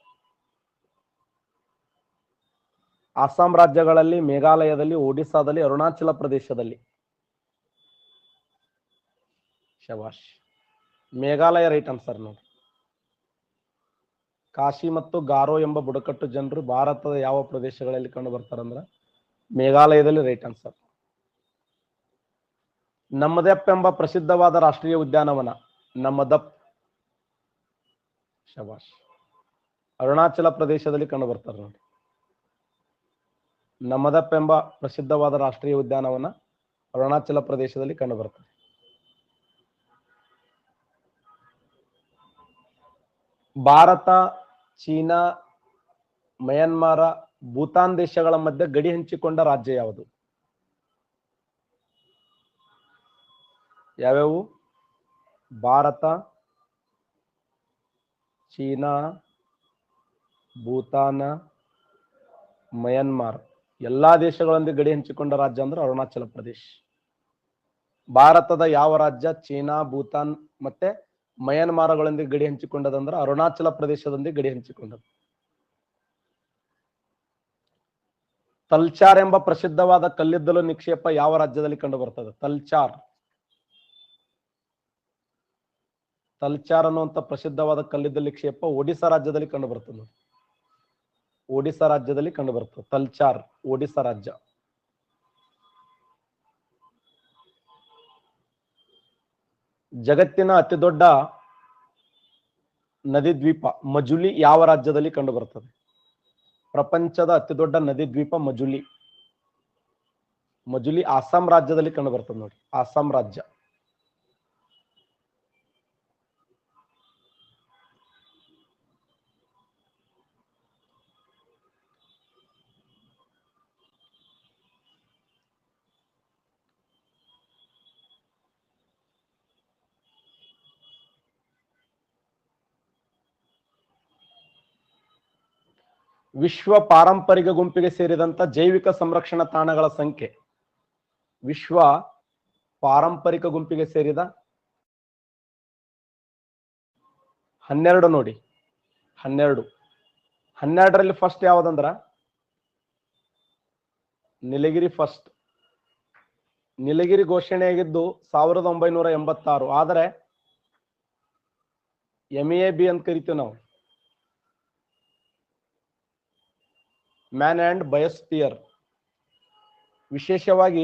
ಅಸ್ಸಾಂ ರಾಜ್ಯಗಳಲ್ಲಿ, ಮೇಘಾಲಯದಲ್ಲಿ, ಒಡಿಸ್ಸಾದಲ್ಲಿ, ಅರುಣಾಚಲ ಪ್ರದೇಶದಲ್ಲಿ. ಶಬಾಷ್. ಮೇಘಾಲಯ ರೈಟ್ ಆನ್ಸರ್ ನೋಡಿ. ಕಾಶಿ ಮತ್ತು ಗಾರೋ ಎಂಬ ಬುಡಕಟ್ಟು ಜನರು ಭಾರತದ ಯಾವ ಪ್ರದೇಶಗಳಲ್ಲಿ ಕಂಡು ಬರ್ತಾರಂದ್ರ ಮೇಘಾಲಯದಲ್ಲಿ ರೈಟ್ ಆನ್ಸರ್. ನಮ್ಮದಪ್ ಎಂಬ ಪ್ರಸಿದ್ಧವಾದ ರಾಷ್ಟ್ರೀಯ ಉದ್ಯಾನವನ ನಮ್ಮದಪ್. ಶಬಾಷ್. ಅರುಣಾಚಲ ಪ್ರದೇಶದಲ್ಲಿ ಕಂಡು ಬರ್ತಾರೆ ನೋಡಿ. ನಮ್ಮದಪ್ ಎಂಬ ಪ್ರಸಿದ್ಧವಾದ ರಾಷ್ಟ್ರೀಯ ಉದ್ಯಾನವನ ಅರುಣಾಚಲ ಪ್ರದೇಶದಲ್ಲಿ ಕಂಡು ಬರ್ತದೆ. ಭಾರತ, ಚೀನಾ, ಮಯನ್ಮಾರ, ಭೂತಾನ್ ದೇಶಗಳ ಮಧ್ಯೆ ಗಡಿ ಹಂಚಿಕೊಂಡ ರಾಜ್ಯ ಯಾವುದು? ಯಾವ್ಯಾವು? ಭಾರತ, ಚೀನಾ, ಭೂತಾನ, ಮಯನ್ಮಾರ್ ಎಲ್ಲಾ ದೇಶಗಳೊಂದಿಗೆ ಗಡಿ ಹಂಚಿಕೊಂಡ ರಾಜ್ಯ ಅಂದ್ರೆ ಅರುಣಾಚಲ ಪ್ರದೇಶ. ಭಾರತದ ಯಾವ ರಾಜ್ಯ ಚೀನಾ, ಭೂತಾನ್ ಮತ್ತೆ ಮಯನ್ಮಾರಗಳೊಂದಿಗೆ ಗಡಿ ಹಂಚಿಕೊಂಡದಂದ್ರೆ ಅರುಣಾಚಲ ಪ್ರದೇಶದೊಂದಿಗೆ ಗಡಿ ಹಂಚಿಕೊಂಡದ್ದು. ತಲ್ಚಾರ್ ಎಂಬ ಪ್ರಸಿದ್ಧವಾದ ಕಲ್ಲಿದ್ದಲು ನಿಕ್ಷೇಪ ಯಾವ ರಾಜ್ಯದಲ್ಲಿ ಕಂಡು ಬರ್ತದೆ? ತಲ್ಚಾರ್. ತಲ್ಚಾರ್ ಅನ್ನುವಂತ ಪ್ರಸಿದ್ಧವಾದ ಕಲ್ಲಿದ್ದಲು ನಿಕ್ಷೇಪ ಒಡಿಶಾ ರಾಜ್ಯದಲ್ಲಿ ಕಂಡು ಬರ್ತದೆ. ಒಡಿಶಾ ರಾಜ್ಯದಲ್ಲಿ ಕಂಡು ಬರ್ತದೆ ತಲ್ಚಾರ್, ಒಡಿಶಾ ರಾಜ್ಯ. ಜಗತ್ತಿನ ಅತಿ ದೊಡ್ಡ ನದಿ ದ್ವೀಪ ಮಜುಲಿ ಯಾವ ರಾಜ್ಯದಲ್ಲಿ ಕಂಡು ಬರ್ತದೆ? ಪ್ರಪಂಚದ ಅತಿ ದೊಡ್ಡ ನದಿ ದ್ವೀಪ ಮಜುಲಿ. ಮಜುಲಿ ಅಸ್ಸಾಂ ರಾಜ್ಯದಲ್ಲಿ ಕಂಡು ಬರ್ತದೆ ನೋಡಿ. ಅಸ್ಸಾಂ ರಾಜ್ಯ. ವಿಶ್ವ ಪಾರಂಪರಿಕ ಗುಂಪಿಗೆ ಸೇರಿದಂತ ಜೈವಿಕ ಸಂರಕ್ಷಣಾ ತಾಣಗಳ ಸಂಖ್ಯೆ. ವಿಶ್ವ ಪಾರಂಪರಿಕ ಗುಂಪಿಗೆ ಸೇರಿದ 12 ನೋಡಿ. 12ರಲ್ಲಿ ಫಸ್ಟ್ ಯಾವ್ದಂದ್ರ ನೀಲಗಿರಿ ಫಸ್ಟ್. ನೀಲಗಿರಿ ಘೋಷಣೆಯಾಗಿದ್ದು 1986. ಆದರೆ MEAB ಅಂತ ಕರಿತೀವಿ ನಾವು, ಮ್ಯಾನ್ ಅಂಡ್ ಬಯೋಸ್ಫಿಯರ್. ವಿಶೇಷವಾಗಿ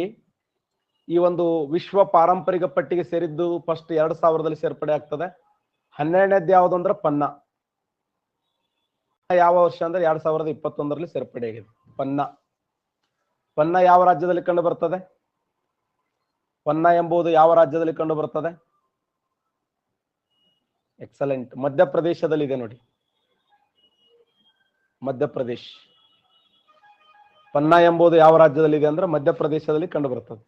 ಈ ಒಂದು ವಿಶ್ವ ಪಾರಂಪರಿಕ ಪಟ್ಟಿಗೆ ಸೇರಿದ್ದು ಫಸ್ಟ್ 2000ದಲ್ಲಿ ಸೇರ್ಪಡೆ ಆಗ್ತದೆ. 12ನೇದ್ದು ಯಾವುದು ಅಂದ್ರೆ ಪನ್ನಾ. ಯಾವ ವರ್ಷ ಅಂದ್ರೆ 2021ರಲ್ಲಿ ಸೇರ್ಪಡೆ ಆಗಿದೆ ಪನ್ನಾ. ಪನ್ನಾ ಯಾವ ರಾಜ್ಯದಲ್ಲಿ ಕಂಡು ಬರ್ತದೆ? ಪನ್ನಾ ಎಂಬುದು ಯಾವ ರಾಜ್ಯದಲ್ಲಿ ಕಂಡು ಬರ್ತದೆ? ಎಕ್ಸಲೆಂಟ್. ಮಧ್ಯಪ್ರದೇಶದಲ್ಲಿ ಇದೆ ನೋಡಿ. ಮಧ್ಯಪ್ರದೇಶ್. ಪನ್ನಾ ಎಂಬುದು ಯಾವ ರಾಜ್ಯದಲ್ಲಿ ಇದೆ ಅಂದ್ರೆ ಮಧ್ಯಪ್ರದೇಶದಲ್ಲಿ ಕಂಡು ಬರ್ತದೆ.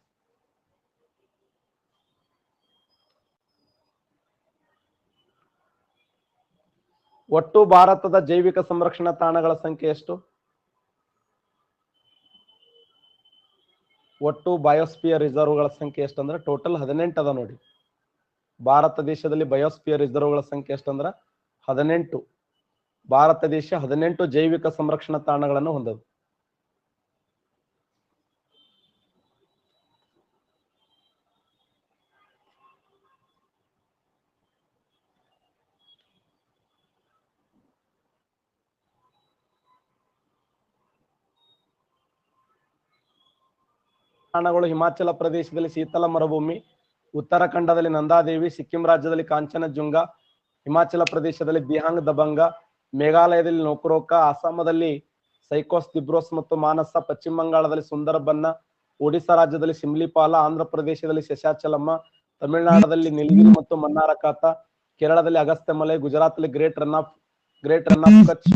ಒಟ್ಟು ಭಾರತದ ಜೈವಿಕ ಸಂರಕ್ಷಣಾ ತಾಣಗಳ ಸಂಖ್ಯೆ ಎಷ್ಟು? ಒಟ್ಟು ಬಯೋಸ್ಫಿಯರ್ ರಿಸರ್ವ್ಗಳ ಸಂಖ್ಯೆ ಎಷ್ಟು ಅಂದ್ರೆ ಟೋಟಲ್ 18 ಅದ ನೋಡಿ. ಭಾರತ ದೇಶದಲ್ಲಿ ಬಯೋಸ್ಫಿಯರ್ ರಿಸರ್ವ್ಗಳ ಸಂಖ್ಯೆ ಎಷ್ಟು ಅಂದ್ರೆ 18. ಭಾರತ ದೇಶ 18 ಜೈವಿಕ ಸಂರಕ್ಷಣಾ ತಾಣಗಳನ್ನು ಹೊಂದದು. ತಾಣಗಳು ಹಿಮಾಚಲ ಪ್ರದೇಶದಲ್ಲಿ ಶೀತಲ ಮರುಭೂಮಿ, ಉತ್ತರಾಖಂಡದಲ್ಲಿ ನಂದಾದೇವಿ, ಸಿಕ್ಕಿಂ ರಾಜ್ಯದಲ್ಲಿ ಕಾಂಚನಜುಂಗ, ಹಿಮಾಚಲ ಪ್ರದೇಶದಲ್ಲಿ ದಿಹಾಂಗ್ ದಬಂಗ, ಮೇಘಾಲಯದಲ್ಲಿ ನೋಕ್ರೋಕ, ಅಸ್ಸಾಮದಲ್ಲಿ ಸೈಕೋಸ್ ದಿಬ್ರೋಸ್ ಮತ್ತು ಮಾನಸ, ಪಶ್ಚಿಮ ಬಂಗಾಳದಲ್ಲಿ ಸುಂದರಬನ್ನ, ಒಡಿಶಾ ರಾಜ್ಯದಲ್ಲಿ ಸಿಮ್ಲಿಪಾಲ, ಆಂಧ್ರ ಪ್ರದೇಶದಲ್ಲಿ ಶಶಾಚಲಮ್ಮ, ತಮಿಳುನಾಡಲ್ಲಿ ನೀಲಗಿರಿ ಮತ್ತು ಮನ್ನಾರಖಾತ, ಕೇರಳದಲ್ಲಿ ಅಗಸ್ತ್ಯಮಲೈ, ಗುಜರಾತ್ನಲ್ಲಿ ಗ್ರೇಟ್ ರನ್ ಆಫ್ ಕಚ್,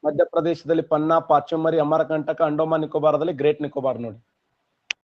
ಮಧ್ಯಪ್ರದೇಶದಲ್ಲಿ ಪನ್ನಾ, ಪಾಚುಮರಿ, ಅಮರಕಂಟಕ, ಅಂಡೋಮಾನ್ ನಿಕೋಬಾರದಲ್ಲಿ ಗ್ರೇಟ್ ನಿಕೋಬಾರ್ ನೋಡಿ.